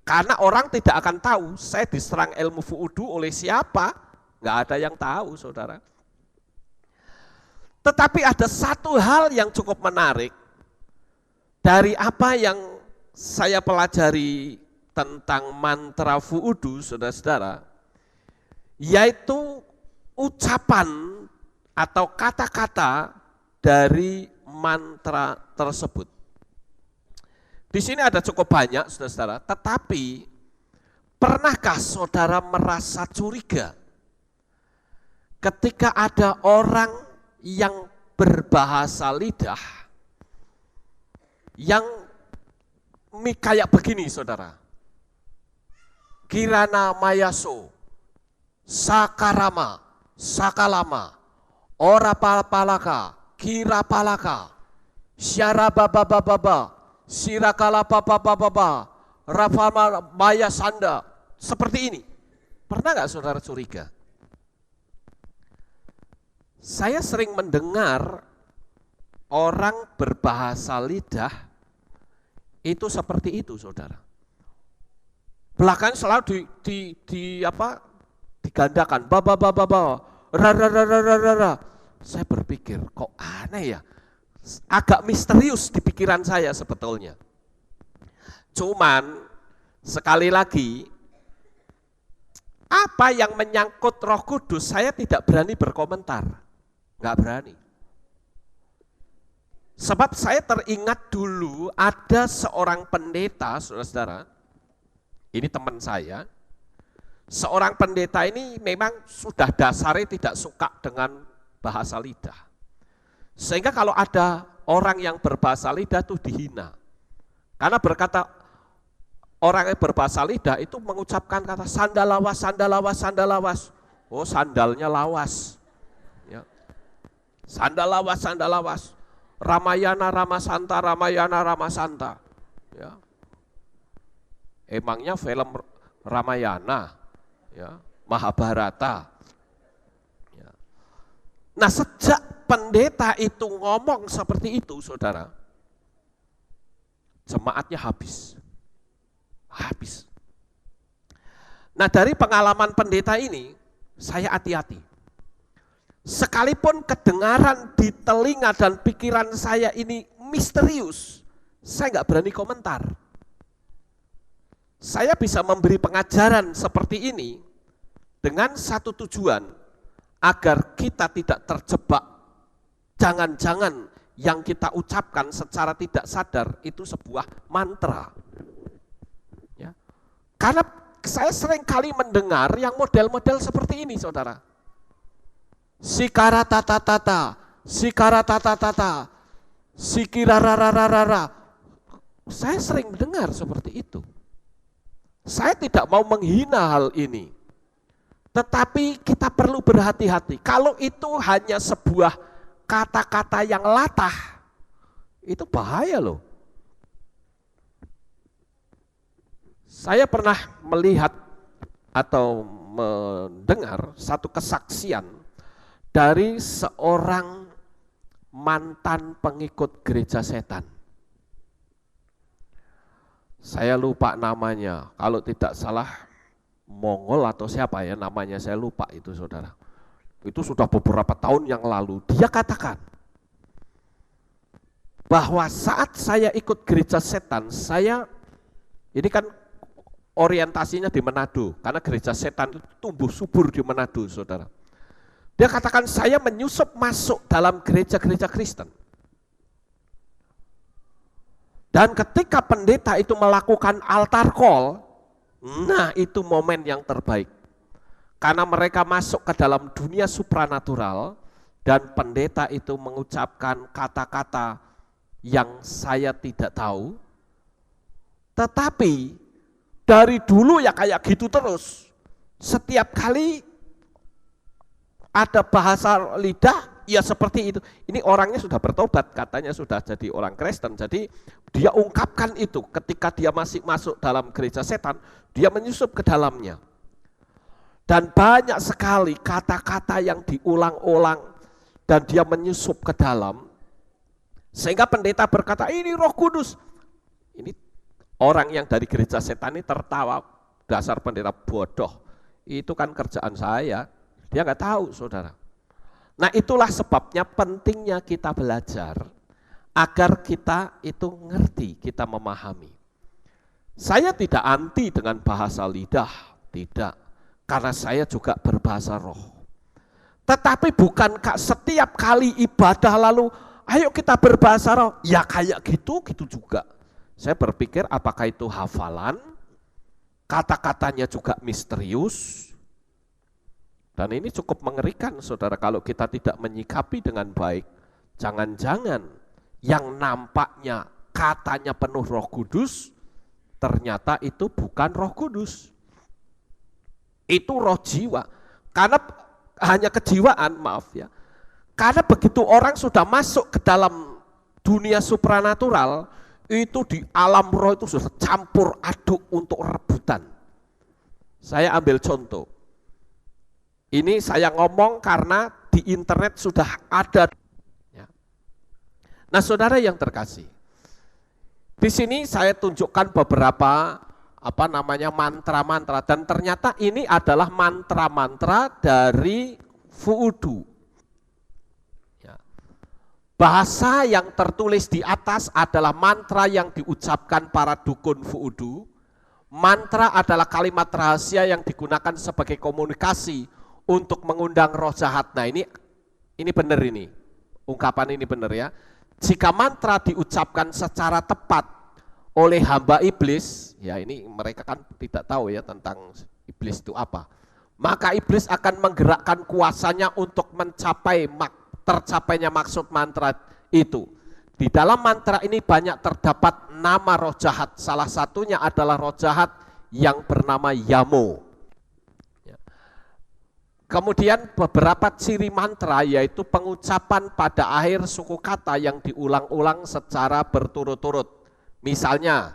Karena orang tidak akan tahu saya diserang ilmu fu'udu oleh siapa. Nggak ada yang tahu, saudara. Tetapi ada satu hal yang cukup menarik dari apa yang saya pelajari tentang mantra fu'udu, saudara-saudara, yaitu ucapan atau kata-kata dari mantra tersebut. Di sini ada cukup banyak, saudara-saudara, tetapi pernahkah saudara merasa curiga ketika ada orang yang berbahasa lidah yang kayak begini, saudara? Kirana mayaso, sakarama, sakalama, ora palaka, kira palaka, syara baba, sirakala baba, rafama maya sanda. Seperti ini. Pernah nggak saudara curiga? Saya sering mendengar orang berbahasa lidah itu seperti itu, saudara. Belakang selalu digandakan, ra. Saya berpikir, kok aneh ya? Agak misterius di pikiran saya sebetulnya. Cuman sekali lagi, apa yang menyangkut Roh Kudus saya tidak berani berkomentar. Nggak berani. Sebab saya teringat dulu ada seorang pendeta, saudara-saudara, ini teman saya, seorang pendeta ini memang sudah dasarnya tidak suka dengan bahasa lidah. Sehingga kalau ada orang yang berbahasa lidah itu dihina. Karena berkata, orang yang berbahasa lidah itu mengucapkan kata sandalawas, sandalawas, sandalawas. Oh, sandalnya lawas. Ya. Sandalawas, sandalawas. Ramayana, Ramasanta, Ramayana, Ramasanta. Ya. Emangnya film Ramayana, ya, Mahabharata. Ya. Nah, sejak pendeta itu ngomong seperti itu, saudara, jemaatnya habis. Habis. Nah, dari pengalaman pendeta ini, saya hati-hati. Sekalipun kedengaran di telinga dan pikiran saya ini misterius, saya nggak berani komentar. Saya bisa memberi pengajaran seperti ini dengan satu tujuan, agar kita tidak terjebak. Jangan-jangan yang kita ucapkan secara tidak sadar itu sebuah mantra. Ya. Karena saya sering kali mendengar yang model-model seperti ini, saudara. Sikara tata tata, sikara tata tata, sikira rara. Saya sering mendengar seperti itu. Saya tidak mau menghina hal ini. Tetapi kita perlu berhati-hati. Kalau itu hanya sebuah kata-kata yang latah, itu bahaya loh. Saya pernah melihat atau mendengar satu kesaksian dari seorang mantan pengikut gereja setan. Saya lupa namanya, kalau tidak salah Mongol atau siapa ya namanya, saya lupa itu, saudara. Itu sudah beberapa tahun yang lalu. Dia katakan bahwa saat saya ikut gereja setan, saya, ini kan orientasinya di Manado, karena gereja setan itu tumbuh subur di Manado, saudara. Dia katakan saya menyusup masuk dalam gereja-gereja Kristen. Dan ketika pendeta itu melakukan altar call, nah itu momen yang terbaik. Karena mereka masuk ke dalam dunia supranatural dan pendeta itu mengucapkan kata-kata yang saya tidak tahu. Tetapi dari dulu ya kayak gitu terus. Setiap kali ada bahasa lidah, ya seperti itu. Ini orangnya sudah bertobat, katanya sudah jadi orang Kristen. Jadi dia ungkapkan itu ketika dia masih masuk dalam gereja setan, dia menyusup ke dalamnya. Dan banyak sekali kata-kata yang diulang-ulang dan dia menyusup ke dalam. Sehingga pendeta berkata, ini Roh Kudus. Ini orang yang dari gereja setan ini tertawa, dasar pendeta bodoh. Itu kan kerjaan saya. Dia nggak tahu, saudara. Nah itulah sebabnya pentingnya kita belajar agar kita itu ngerti, kita memahami. Saya tidak anti dengan bahasa lidah, tidak. Karena saya juga berbahasa roh. Tetapi bukankah setiap kali ibadah lalu, ayo kita berbahasa roh, ya kayak gitu juga. Saya berpikir apakah itu hafalan, kata-katanya juga misterius. Dan ini cukup mengerikan saudara kalau kita tidak menyikapi dengan baik. Jangan-jangan yang nampaknya katanya penuh Roh Kudus, ternyata itu bukan Roh Kudus. Itu roh jiwa. Karena hanya kejiwaan, maaf ya. Karena begitu orang sudah masuk ke dalam dunia supranatural, itu di alam roh itu sudah campur aduk untuk rebutan. Saya ambil contoh. Ini saya ngomong karena di internet sudah ada. Nah saudara yang terkasih, di sini saya tunjukkan beberapa mantra-mantra, dan ternyata ini adalah mantra-mantra dari Voodoo. Ya. Bahasa yang tertulis di atas adalah mantra yang diucapkan para dukun Voodoo. Mantra adalah kalimat rahasia yang digunakan sebagai komunikasi untuk mengundang roh jahat. Nah ini benar ini, ungkapan ini benar ya. Jika mantra diucapkan secara tepat oleh hamba iblis, ya ini mereka kan tidak tahu ya tentang iblis itu apa. Maka iblis akan menggerakkan kuasanya untuk tercapainya maksud mantra itu. Di dalam mantra ini banyak terdapat nama roh jahat. Salah satunya adalah roh jahat yang bernama Yamo. Kemudian beberapa ciri mantra yaitu pengucapan pada akhir suku kata yang diulang-ulang secara berturut-turut. Misalnya,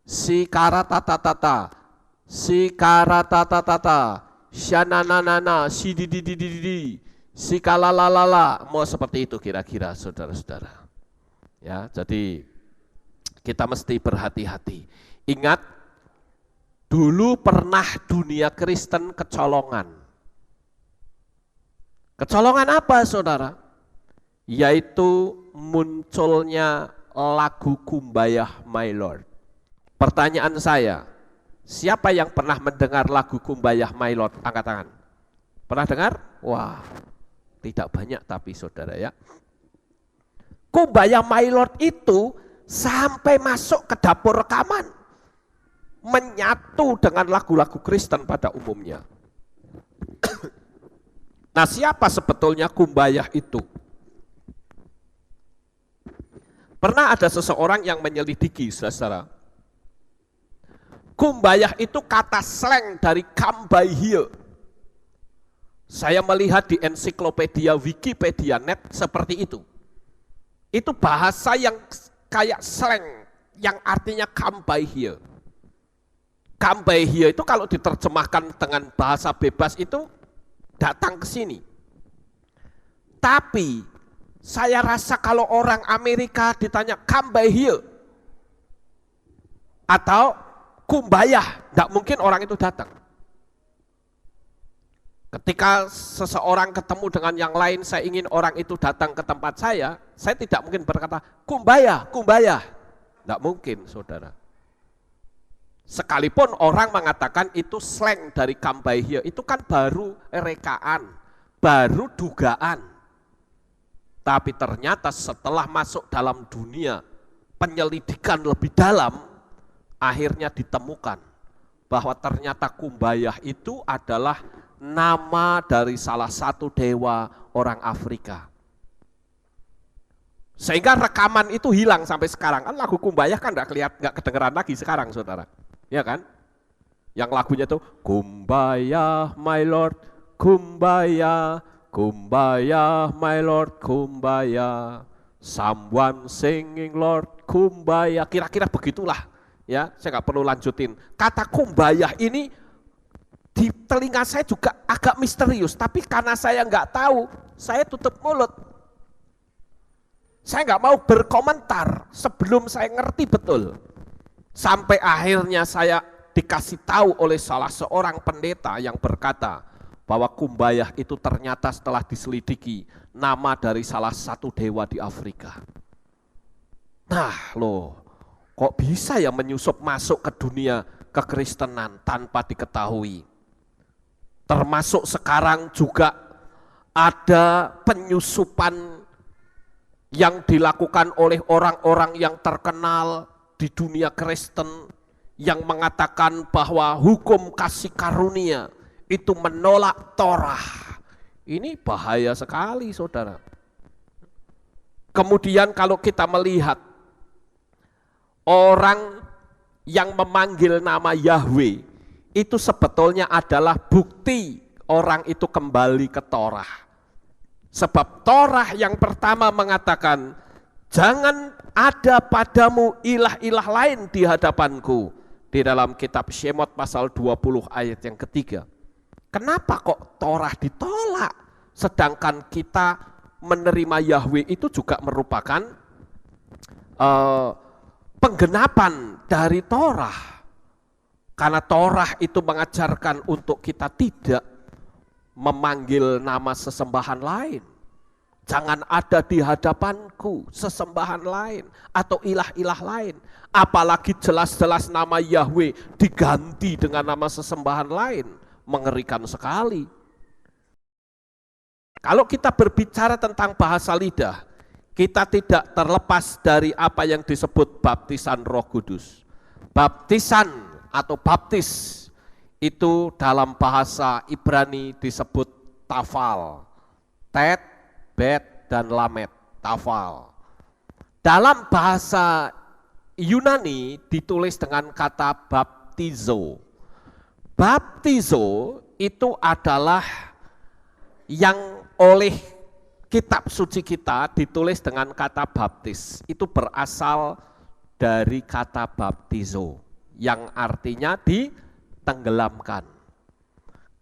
sikaratatata, sikaratatata, syananana, sidididididi, sikalalalala, mau seperti itu kira-kira saudara-saudara. Ya, jadi kita mesti berhati-hati. Ingat, dulu pernah dunia Kristen kecolongan. Kecolongan apa saudara? Yaitu munculnya lagu Kumbayah My Lord. Pertanyaan saya, siapa yang pernah mendengar lagu Kumbayah My Lord? Angkat tangan. Pernah dengar? Wah, tidak banyak tapi saudara ya. Kumbayah My Lord itu sampai masuk ke dapur rekaman. Menyatu dengan lagu-lagu Kristen pada umumnya. Nah siapa sebetulnya Kumbayah itu? Pernah ada seseorang yang menyelidiki, saudara. Kumbayah itu kata slang dari come by here. Saya melihat di ensiklopedia Wikipedia Net seperti itu. Itu bahasa yang kayak slang, yang artinya come by here. Come by here itu kalau diterjemahkan dengan bahasa bebas itu datang ke sini. Tapi saya rasa kalau orang Amerika ditanya come by here atau kumbayah, tidak mungkin orang itu datang. Ketika seseorang ketemu dengan yang lain, saya ingin orang itu datang ke tempat saya tidak mungkin berkata kumbayah, kumbayah. Tidak mungkin saudara. Sekalipun orang mengatakan itu slang dari come by here, itu kan baru rekaan, baru dugaan. Tapi ternyata setelah masuk dalam dunia penyelidikan lebih dalam, akhirnya ditemukan bahwa ternyata Kumbayah itu adalah nama dari salah satu dewa orang Afrika. Sehingga rekaman itu hilang sampai sekarang. Kan lagu Kumbayah kan nggak kedengeran lagi sekarang, saudara. Ya kan? Yang lagunya tuh Kumbayah my lord, Kumbayah, Kumbayah my lord, Kumbayah, someone singing Lord Kumbayah. Kira-kira begitulah. Ya, saya nggak perlu lanjutin. Kata Kumbayah ini di telinga saya juga agak misterius, tapi karena saya nggak tahu, saya tutup mulut. Saya nggak mau berkomentar sebelum saya ngerti betul. Sampai akhirnya saya dikasih tahu oleh salah seorang pendeta yang berkata bahwa Kumbayah itu ternyata setelah diselidiki nama dari salah satu dewa di Afrika. Nah loh, kok bisa ya menyusup masuk ke dunia kekristenan tanpa diketahui. Termasuk sekarang juga ada penyusupan yang dilakukan oleh orang-orang yang terkenal di dunia Kristen yang mengatakan bahwa hukum kasih karunia itu menolak Torah. Ini bahaya sekali, saudara. Kemudian kalau kita melihat orang yang memanggil nama Yahweh, itu sebetulnya adalah bukti orang itu kembali ke Torah. Sebab Torah yang pertama mengatakan, jangan ada padamu ilah-ilah lain di hadapanku. Di dalam kitab Shemot pasal 20 ayat yang ketiga. Kenapa kok Torah ditolak? Sedangkan kita menerima Yahweh itu juga merupakan penggenapan dari Torah. Karena Torah itu mengajarkan untuk kita tidak memanggil nama sesembahan lain. Jangan ada di hadapanku sesembahan lain atau ilah-ilah lain. Apalagi jelas-jelas nama Yahweh diganti dengan nama sesembahan lain. Mengerikan sekali. Kalau kita berbicara tentang bahasa lidah, kita tidak terlepas dari apa yang disebut baptisan Roh Kudus. Baptisan atau baptis itu dalam bahasa Ibrani disebut tafal. Tet, bet, dan lamet, tafal. Dalam bahasa Yunani ditulis dengan kata baptizo. Baptizo itu adalah yang oleh kitab suci kita ditulis dengan kata baptis. Itu berasal dari kata baptizo, yang artinya ditenggelamkan.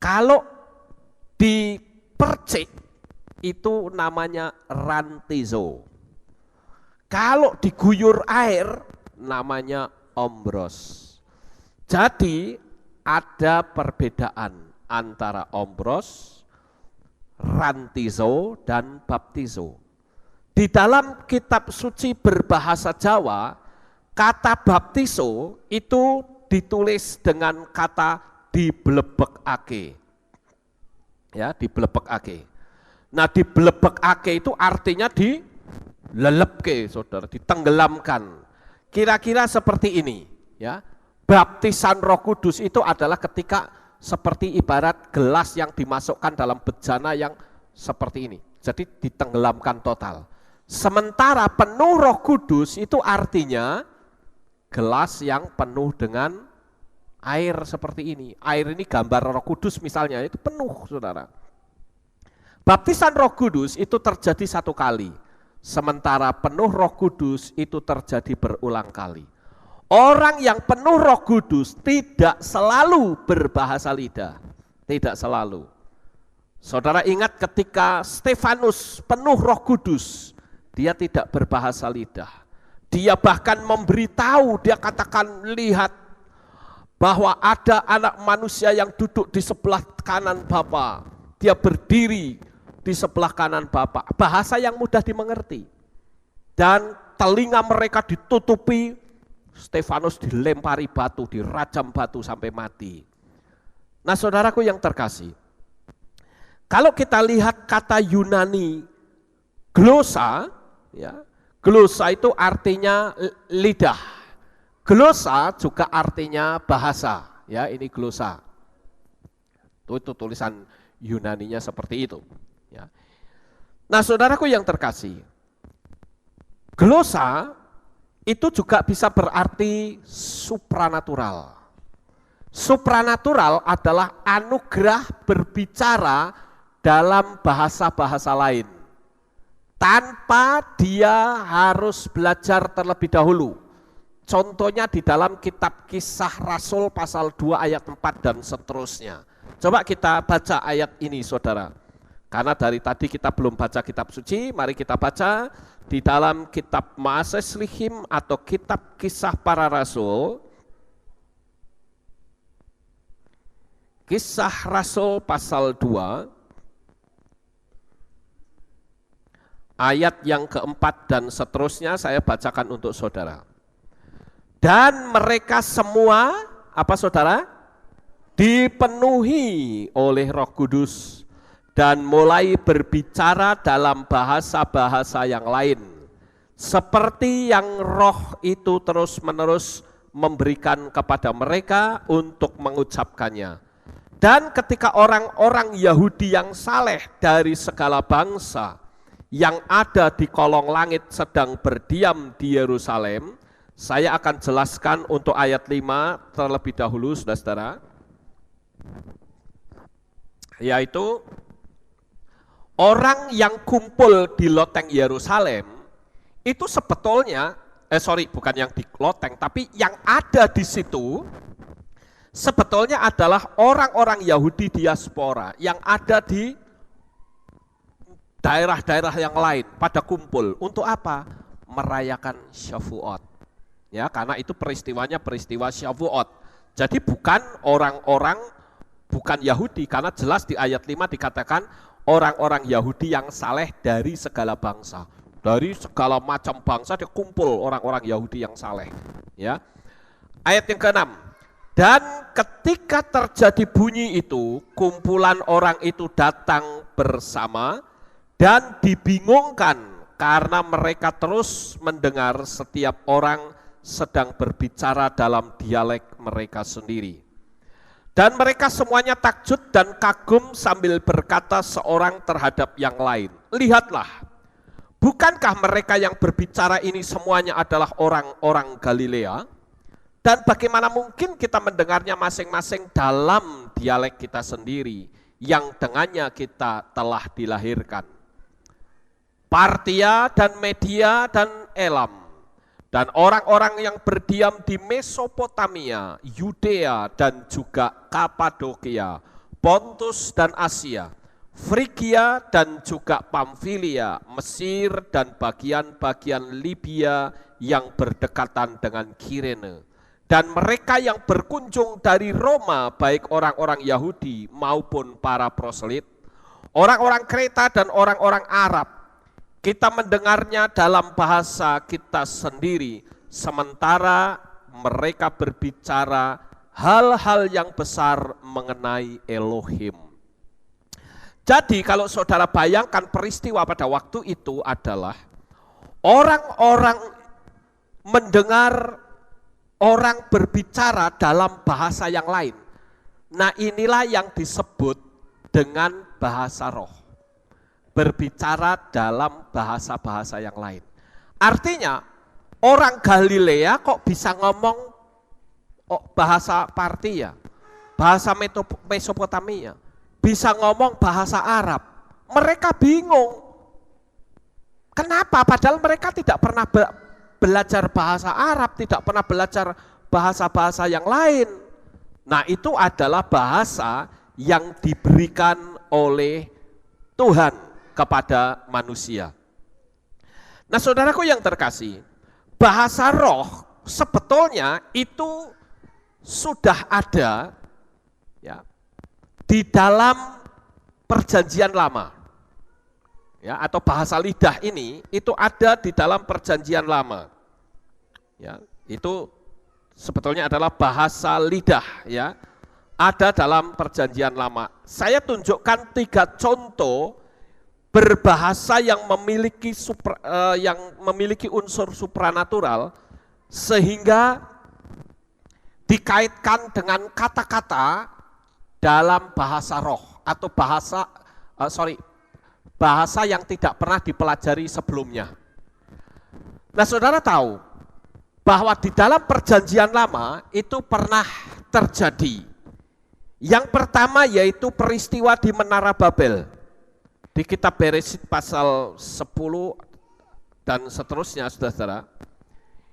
Kalau dipercik, itu namanya rantizo. Kalau diguyur air, namanya ombros. Jadi ada perbedaan antara ombros, rantizo, dan baptizo. Di dalam kitab suci berbahasa Jawa, kata baptizo itu ditulis dengan kata diblebekake. Ya, diblebekake. Nah, diblebekake itu artinya dilelepke, saudara, ditenggelamkan. Kira-kira seperti ini, ya. Baptisan Roh Kudus itu adalah ketika seperti ibarat gelas yang dimasukkan dalam bejana yang seperti ini. Jadi ditenggelamkan total. Sementara penuh Roh Kudus itu artinya gelas yang penuh dengan air seperti ini. Air ini gambar Roh Kudus misalnya, itu penuh, saudara. Baptisan Roh Kudus itu terjadi satu kali. Sementara penuh Roh Kudus itu terjadi berulang kali. Orang yang penuh Roh Kudus tidak selalu berbahasa lidah. Tidak selalu. Saudara ingat ketika Stefanus penuh Roh Kudus, dia tidak berbahasa lidah. Dia bahkan memberitahu, dia katakan, lihat bahwa ada anak manusia yang duduk di sebelah kanan Bapa. Dia berdiri di sebelah kanan Bapa. Bahasa yang mudah dimengerti. Dan telinga mereka ditutupi, Stefanus dilempari batu, dirajam batu sampai mati. Nah, saudaraku yang terkasih, kalau kita lihat kata Yunani glosa, ya, Glosa itu artinya lidah. Glosa juga artinya bahasa. Ya, ini glosa. Itu tulisan Yunaninya seperti itu. Ya. Nah, saudaraku yang terkasih, glosa itu juga bisa berarti supranatural. Supranatural adalah anugerah berbicara dalam bahasa-bahasa lain, tanpa dia harus belajar terlebih dahulu. Contohnya di dalam kitab Kisah Rasul pasal 2 ayat 4 dan seterusnya. Coba kita baca ayat ini, saudara. Karena dari tadi kita belum baca kitab suci, mari kita baca di dalam kitab Maases Lihim atau kitab Kisah Para Rasul. Kisah Rasul pasal 2 ayat yang keempat dan seterusnya saya bacakan untuk saudara. Dan mereka semua, apa saudara? Dipenuhi oleh Roh Kudus dan mulai berbicara dalam bahasa-bahasa yang lain, seperti yang Roh itu terus-menerus memberikan kepada mereka untuk mengucapkannya. Dan ketika orang-orang Yahudi yang saleh dari segala bangsa yang ada di kolong langit sedang berdiam di Yerusalem, saya akan jelaskan untuk ayat 5 terlebih dahulu, saudara-saudara. Yaitu orang yang kumpul di loteng Yerusalem itu sebetulnya, bukan yang di loteng, tapi yang ada di situ sebetulnya adalah orang-orang Yahudi diaspora yang ada di daerah-daerah yang lain pada kumpul. Untuk apa? Merayakan Syavuot. Ya, karena itu peristiwanya peristiwa Syavuot. Jadi bukan orang-orang, bukan Yahudi, karena jelas di ayat 5 dikatakan orang-orang Yahudi yang saleh dari segala bangsa. Dari segala macam bangsa dia kumpul orang-orang Yahudi yang saleh. Ya. Ayat yang ke-6. Dan ketika terjadi bunyi itu, kumpulan orang itu datang bersama dan dibingungkan karena mereka terus mendengar setiap orang sedang berbicara dalam dialek mereka sendiri. Dan mereka semuanya takjub dan kagum sambil berkata seorang terhadap yang lain, lihatlah, bukankah mereka yang berbicara ini semuanya adalah orang-orang Galilea? Dan bagaimana mungkin kita mendengarnya masing-masing dalam dialek kita sendiri yang dengannya kita telah dilahirkan. Partia dan Media dan Elam, dan orang-orang yang berdiam di Mesopotamia, Yudea dan juga Kapadokia, Pontus dan Asia, Frigia dan juga Pamfilia, Mesir dan bagian-bagian Libya yang berdekatan dengan Kirene. Dan mereka yang berkunjung dari Roma, baik orang-orang Yahudi maupun para proselyit, orang-orang Kreta dan orang-orang Arab, kita mendengarnya dalam bahasa kita sendiri, sementara mereka berbicara hal-hal yang besar mengenai Elohim. Jadi kalau saudara bayangkan peristiwa pada waktu itu adalah orang-orang mendengar orang berbicara dalam bahasa yang lain. Nah, inilah yang disebut dengan bahasa roh. Berbicara dalam bahasa-bahasa yang lain. Artinya orang Galilea kok bisa ngomong bahasa Partia, bahasa Mesopotamia, bisa ngomong bahasa Arab. Mereka bingung. Kenapa? Padahal mereka tidak pernah belajar bahasa Arab, tidak pernah belajar bahasa-bahasa yang lain. Nah, itu adalah bahasa yang diberikan oleh Tuhan kepada manusia. Nah, saudaraku yang terkasih, bahasa roh sebetulnya itu sudah ada ya di dalam perjanjian lama. Ya, atau bahasa lidah ini itu ada di dalam perjanjian lama. Ya, itu sebetulnya adalah bahasa lidah ya. Ada dalam perjanjian lama. Saya tunjukkan 3 contoh berbahasa yang memiliki unsur supranatural, sehingga dikaitkan dengan kata-kata dalam bahasa roh atau bahasa yang tidak pernah dipelajari sebelumnya. Nah, saudara tahu bahwa di dalam perjanjian lama itu pernah terjadi. Yang pertama yaitu peristiwa di Menara Babel. Di kitab Beresit pasal 10 dan seterusnya, saudara-saudara.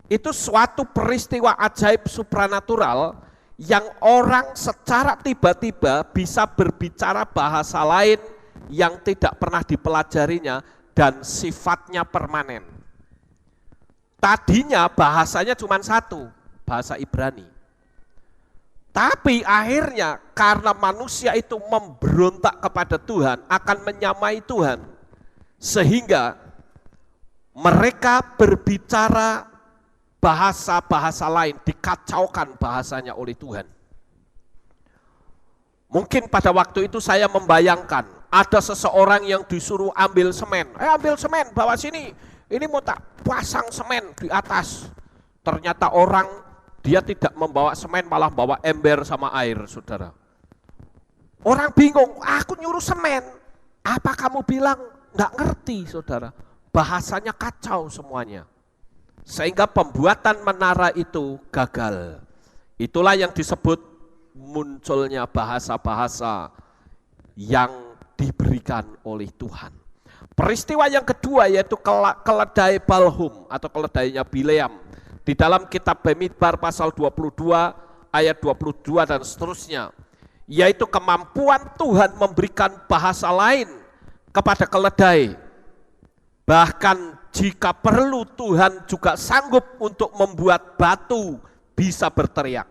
Itu suatu peristiwa ajaib supranatural yang orang secara tiba-tiba bisa berbicara bahasa lain yang tidak pernah dipelajarinya dan sifatnya permanen. Tadinya bahasanya cuma satu, bahasa Ibrani. Tapi akhirnya karena manusia itu memberontak kepada Tuhan, akan menyamai Tuhan, sehingga mereka berbicara bahasa-bahasa lain, dikacaukan bahasanya oleh Tuhan. Mungkin pada waktu itu saya membayangkan, ada seseorang yang disuruh ambil semen. Ambil semen, bawa sini, ini mau tak pasang semen di atas. Ternyata orang, dia tidak membawa semen, malah bawa ember sama air, saudara. Orang bingung, aku nyuruh semen. Apa kamu bilang? Nggak ngerti, saudara. Bahasanya kacau semuanya. Sehingga pembuatan menara itu gagal. Itulah yang disebut munculnya bahasa-bahasa yang diberikan oleh Tuhan. Peristiwa yang kedua yaitu keledai Balhum atau keledainya Bileam. Di dalam kitab Bamidbar pasal 22 ayat 22 dan seterusnya, yaitu kemampuan Tuhan memberikan bahasa lain kepada keledai. Bahkan jika perlu Tuhan juga sanggup untuk membuat batu bisa berteriak.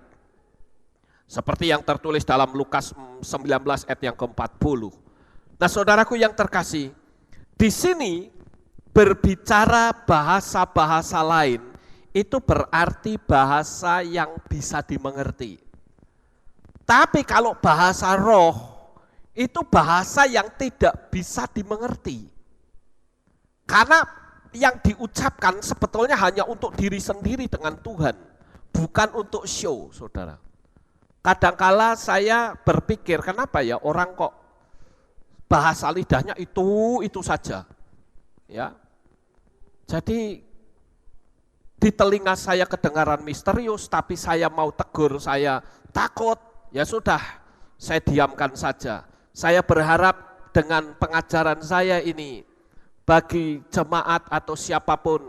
Seperti yang tertulis dalam Lukas 19 ayat yang ke-40. Nah, saudaraku yang terkasih, di sini berbicara bahasa-bahasa lain itu berarti bahasa yang bisa dimengerti. Tapi kalau bahasa roh, itu bahasa yang tidak bisa dimengerti. Karena yang diucapkan sebetulnya hanya untuk diri sendiri dengan Tuhan, bukan untuk show, saudara. Kadangkala saya berpikir, kenapa ya orang kok bahasa lidahnya itu saja. Ya. Jadi di telinga saya kedengaran misterius, tapi saya mau tegur, saya takut, ya sudah, saya diamkan saja. Saya berharap dengan pengajaran saya ini, bagi jemaat atau siapapun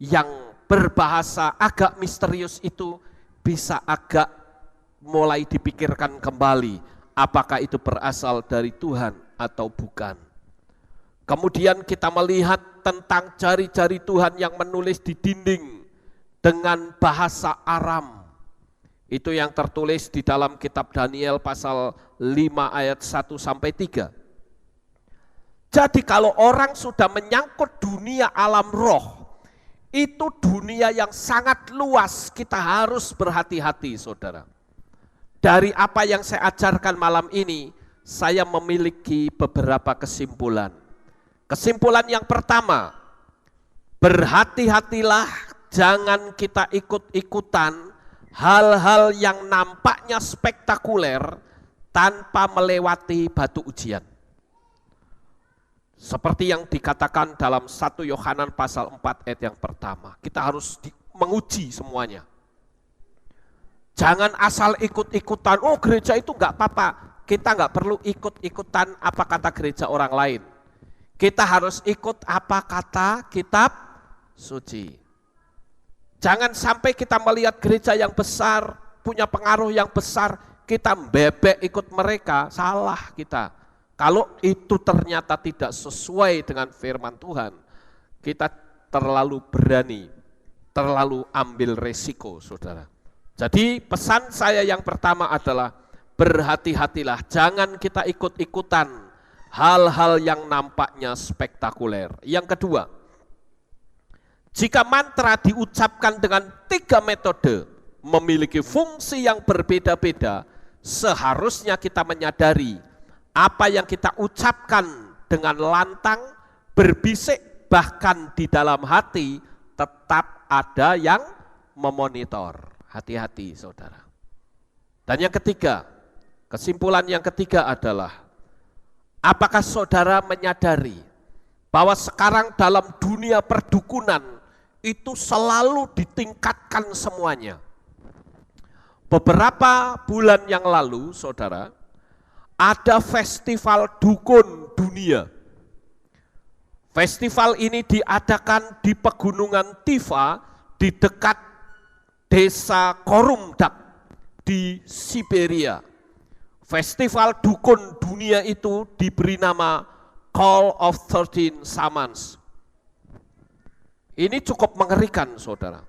yang berbahasa agak misterius itu, bisa agak mulai dipikirkan kembali, apakah itu berasal dari Tuhan atau bukan. Kemudian kita melihat tentang jari-jari Tuhan yang menulis di dinding, dengan bahasa Aram. Itu yang tertulis di dalam kitab Daniel pasal 5 ayat 1 sampai 3. Jadi kalau orang sudah menyangkut dunia alam roh, itu dunia yang sangat luas, kita harus berhati-hati, saudara. Dari apa yang saya ajarkan malam ini, saya memiliki beberapa kesimpulan. Kesimpulan yang pertama, berhati-hatilah, jangan kita ikut-ikutan hal-hal yang nampaknya spektakuler tanpa melewati batu ujian. Seperti yang dikatakan dalam 1 Yohanan pasal 4 ayat yang pertama, kita harus menguji semuanya. Jangan asal ikut-ikutan, oh gereja itu enggak apa-apa. Kita enggak perlu ikut-ikutan apa kata gereja orang lain. Kita harus ikut apa kata kitab suci. Jangan sampai kita melihat gereja yang besar, punya pengaruh yang besar, kita bebek ikut mereka, salah kita. Kalau itu ternyata tidak sesuai dengan firman Tuhan, kita terlalu berani, terlalu ambil resiko, saudara. Jadi pesan saya yang pertama adalah berhati-hatilah, jangan kita ikut-ikutan hal-hal yang nampaknya spektakuler. Yang kedua, jika mantra diucapkan dengan 3 metode, memiliki fungsi yang berbeda-beda, seharusnya kita menyadari apa yang kita ucapkan dengan lantang berbisik, bahkan di dalam hati tetap ada yang memonitor. Hati-hati saudara. Dan yang ketiga, kesimpulan yang ketiga adalah, apakah saudara menyadari bahwa sekarang dalam dunia perdukunan itu selalu ditingkatkan semuanya. Beberapa bulan yang lalu, saudara, ada festival dukun dunia. Festival ini diadakan di Pegunungan Tiva di dekat desa Korumdak di Siberia. Festival dukun dunia itu diberi nama Call of 13 Shamans. Ini cukup mengerikan, saudara.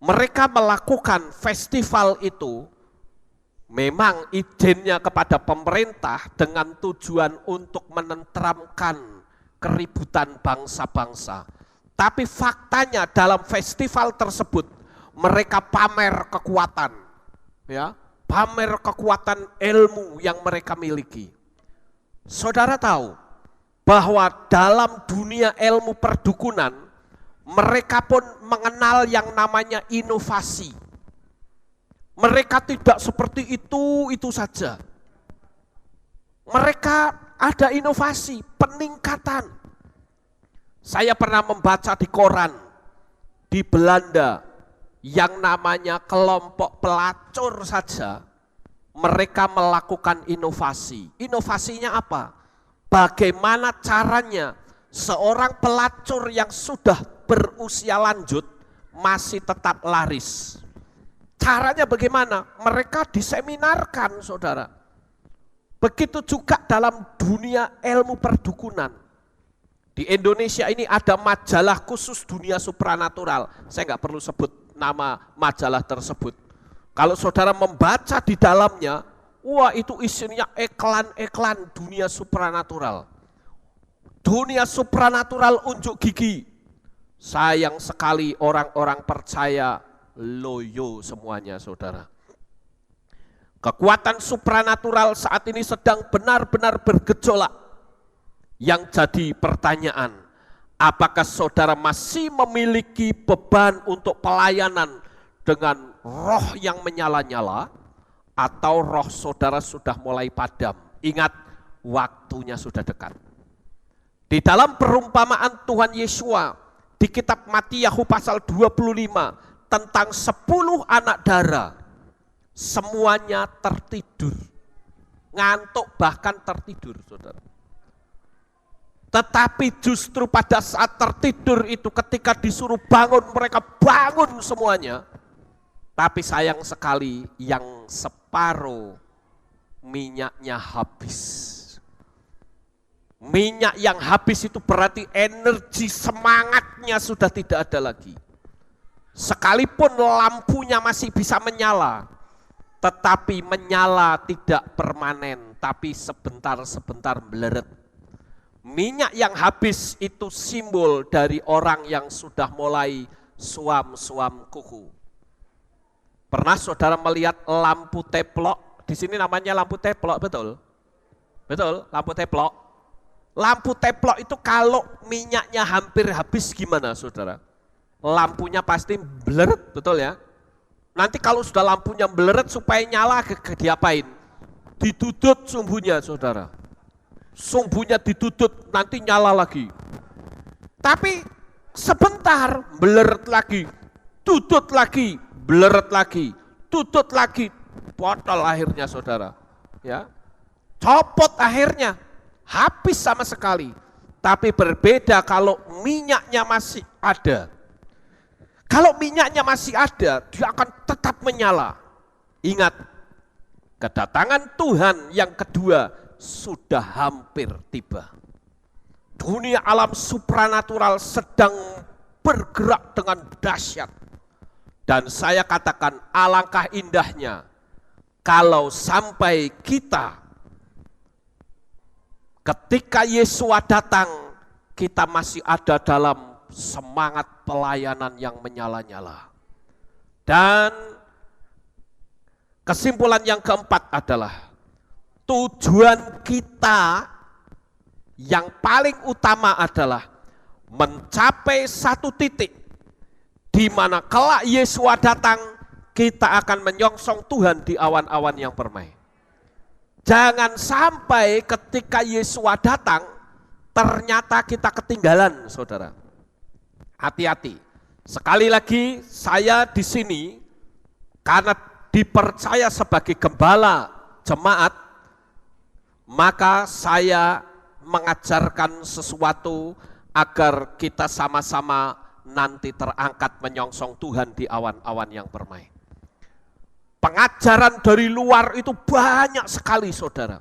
Mereka melakukan festival itu memang izinnya kepada pemerintah dengan tujuan untuk menenteramkan keributan bangsa-bangsa. Tapi faktanya dalam festival tersebut mereka pamer kekuatan, ya, pamer kekuatan ilmu yang mereka miliki. Saudara tahu bahwa dalam dunia ilmu perdukunan mereka pun mengenal yang namanya inovasi. Mereka tidak seperti itu saja. Mereka ada inovasi, peningkatan. Saya pernah membaca di koran di Belanda yang namanya kelompok pelacur saja, mereka melakukan inovasi. Inovasinya apa? Bagaimana caranya seorang pelacur yang sudah berusia lanjut masih tetap laris. Caranya bagaimana? Mereka diseminarkan, saudara. Begitu juga dalam dunia ilmu perdukunan. Di Indonesia ini ada majalah khusus dunia supranatural. Saya nggak perlu sebut nama majalah tersebut. Kalau saudara membaca di dalamnya, wah itu isinya iklan-iklan dunia supranatural. Dunia supranatural unjuk gigi. Sayang sekali orang-orang percaya loyo semuanya, saudara. Kekuatan supranatural saat ini sedang benar-benar bergejolak. Yang jadi pertanyaan, apakah saudara masih memiliki beban untuk pelayanan dengan roh yang menyala-nyala, atau roh saudara sudah mulai padam? Ingat, waktunya sudah dekat. Di dalam perumpamaan Tuhan Yesus di kitab Matius pasal 25 tentang 10 anak dara, semuanya tertidur, ngantuk bahkan tertidur, saudara. Tetapi justru pada saat tertidur itu, ketika disuruh bangun, mereka bangun semuanya. Tapi sayang sekali yang separuh minyaknya habis. Minyak yang habis itu berarti energi semangatnya sudah tidak ada lagi. Sekalipun lampunya masih bisa menyala, tetapi menyala tidak permanen, tapi sebentar-sebentar meleret. Minyak yang habis itu simbol dari orang yang sudah mulai suam-suam kuku. Pernah saudara melihat lampu teplok? Di sini namanya lampu teplok, betul? Betul, lampu teplok. Lampu teplok itu kalau minyaknya hampir habis gimana, saudara? Lampunya pasti beleret, betul ya? Nanti kalau sudah lampunya beleret supaya nyala, diapain? Ditutup sumbunya, saudara. Sumbunya ditutup, nanti nyala lagi. Tapi sebentar, beleret lagi, tutut lagi, beleret lagi, tutut lagi, botol akhirnya, saudara. Ya, copot akhirnya, habis sama sekali. Tapi berbeda kalau minyaknya masih ada. Kalau minyaknya masih ada, dia akan tetap menyala. Ingat, kedatangan Tuhan yang kedua sudah hampir tiba. Dunia alam supranatural sedang bergerak dengan dahsyat. Dan saya katakan, alangkah indahnya kalau sampai kita, ketika Yesus datang, kita masih ada dalam semangat pelayanan yang menyala-nyala. Dan kesimpulan yang keempat adalah, tujuan kita yang paling utama adalah mencapai satu titik di mana kelak Yesua datang, kita akan menyongsong Tuhan di awan-awan yang permai. Jangan sampai ketika Yesua datang, ternyata kita ketinggalan, saudara. Hati-hati. Sekali lagi, saya di sini karena dipercaya sebagai gembala jemaat, maka saya mengajarkan sesuatu agar kita sama-sama nanti terangkat menyongsong Tuhan di awan-awan yang permai. Pengajaran dari luar itu banyak sekali, saudara.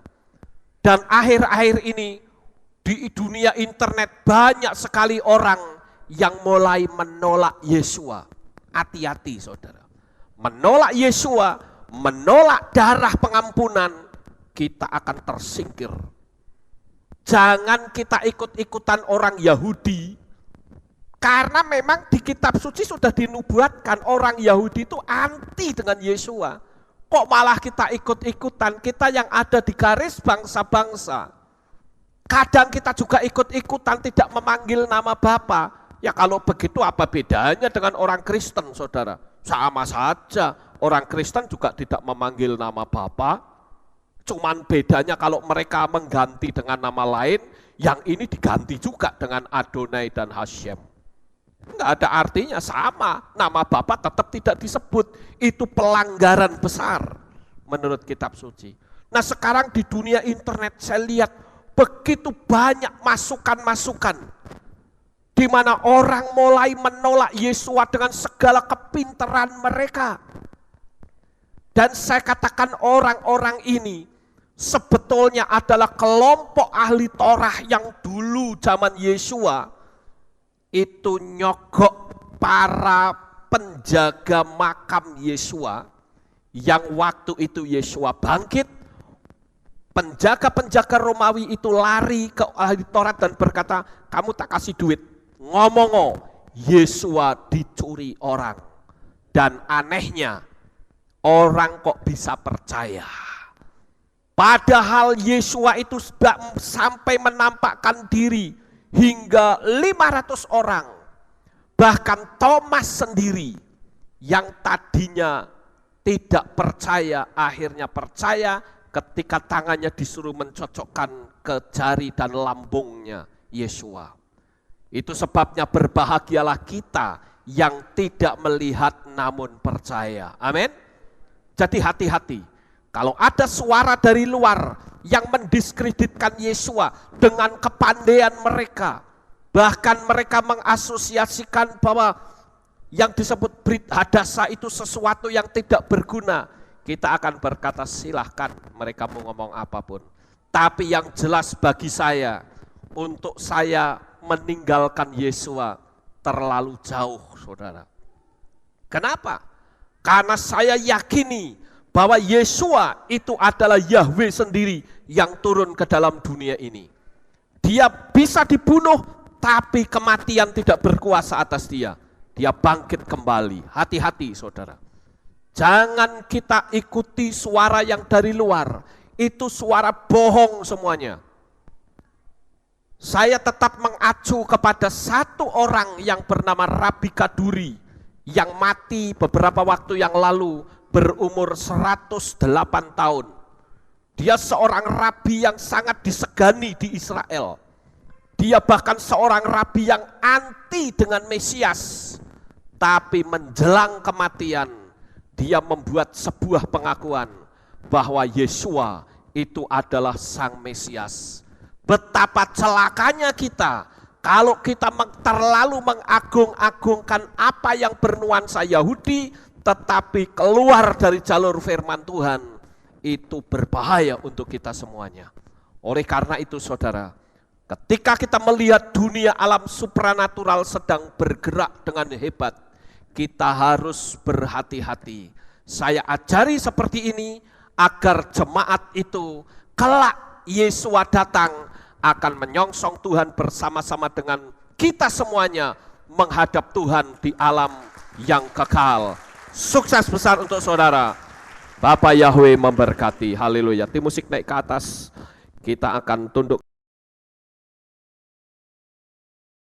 Dan akhir-akhir ini di dunia internet banyak sekali orang yang mulai menolak Yesua. Hati-hati, saudara. Menolak Yesua, menolak darah pengampunan, kita akan tersingkir. Jangan kita ikut-ikutan orang Yahudi, karena memang di kitab suci sudah dinubuatkan orang Yahudi itu anti dengan Yesua. Kok malah kita ikut-ikutan, kita yang ada di garis bangsa-bangsa. Kadang kita juga ikut-ikutan tidak memanggil nama Bapa. Ya kalau begitu apa bedanya dengan orang Kristen, saudara? Sama saja, orang Kristen juga tidak memanggil nama Bapa. Cuman bedanya kalau mereka mengganti dengan nama lain, yang ini diganti juga dengan Adonai dan Hashem. Enggak ada artinya, sama, nama Bapa tetap tidak disebut. Itu pelanggaran besar menurut kitab suci. Nah sekarang di dunia internet saya lihat begitu banyak masukan-masukan, di mana orang mulai menolak Yesua dengan segala kepintaran mereka. Dan saya katakan orang-orang ini sebetulnya adalah kelompok ahli Torah yang dulu zaman Yesua itu nyogok para penjaga makam Yesua, yang waktu itu Yesua bangkit, penjaga-penjaga Romawi itu lari ke ahli Taurat dan berkata, kamu tak kasih duit, ngomong Yesua dicuri orang. Dan anehnya, orang kok bisa percaya. Padahal Yesua itu sudah sampai menampakkan diri hingga 500 orang. Bahkan Thomas sendiri yang tadinya tidak percaya, akhirnya percaya ketika tangannya disuruh mencocokkan ke jari dan lambungnya Yesua. Itu sebabnya berbahagialah kita yang tidak melihat namun percaya. Amin. Jadi hati-hati. Kalau ada suara dari luar yang mendiskreditkan Yesua dengan kepandaian mereka, bahkan mereka mengasosiasikan bahwa yang disebut Brit Hadasa itu sesuatu yang tidak berguna, kita akan berkata silahkan mereka mau ngomong apapun. Tapi yang jelas bagi saya, untuk saya meninggalkan Yesua terlalu jauh, saudara. Kenapa? Karena saya yakini bahwa Yesua itu adalah Yahweh sendiri yang turun ke dalam dunia ini. Dia bisa dibunuh, tapi kematian tidak berkuasa atas dia. Dia bangkit kembali. Hati-hati, saudara. Jangan kita ikuti suara yang dari luar. Itu suara bohong semuanya. Saya tetap mengacu kepada satu orang yang bernama Rabi Kaduri, yang mati beberapa waktu yang lalu, berumur 108 tahun. Dia seorang rabi yang sangat disegani di Israel. Dia bahkan seorang rabi yang anti dengan Mesias. Tapi menjelang kematian, dia membuat sebuah pengakuan bahwa Yesua itu adalah Sang Mesias. Betapa celakanya kita kalau kita terlalu mengagung-agungkan apa yang bernuansa Yahudi, tetapi keluar dari jalur firman Tuhan, itu berbahaya untuk kita semuanya. Oleh karena itu, saudara, ketika kita melihat dunia alam supranatural sedang bergerak dengan hebat, kita harus berhati-hati. Saya ajari seperti ini agar jemaat itu kelak Yesua datang akan menyongsong Tuhan bersama-sama dengan kita semuanya menghadap Tuhan di alam yang kekal. Sukses besar untuk saudara. Bapak Yahweh memberkati. Haleluya. Tim musik naik ke atas. Kita akan tunduk.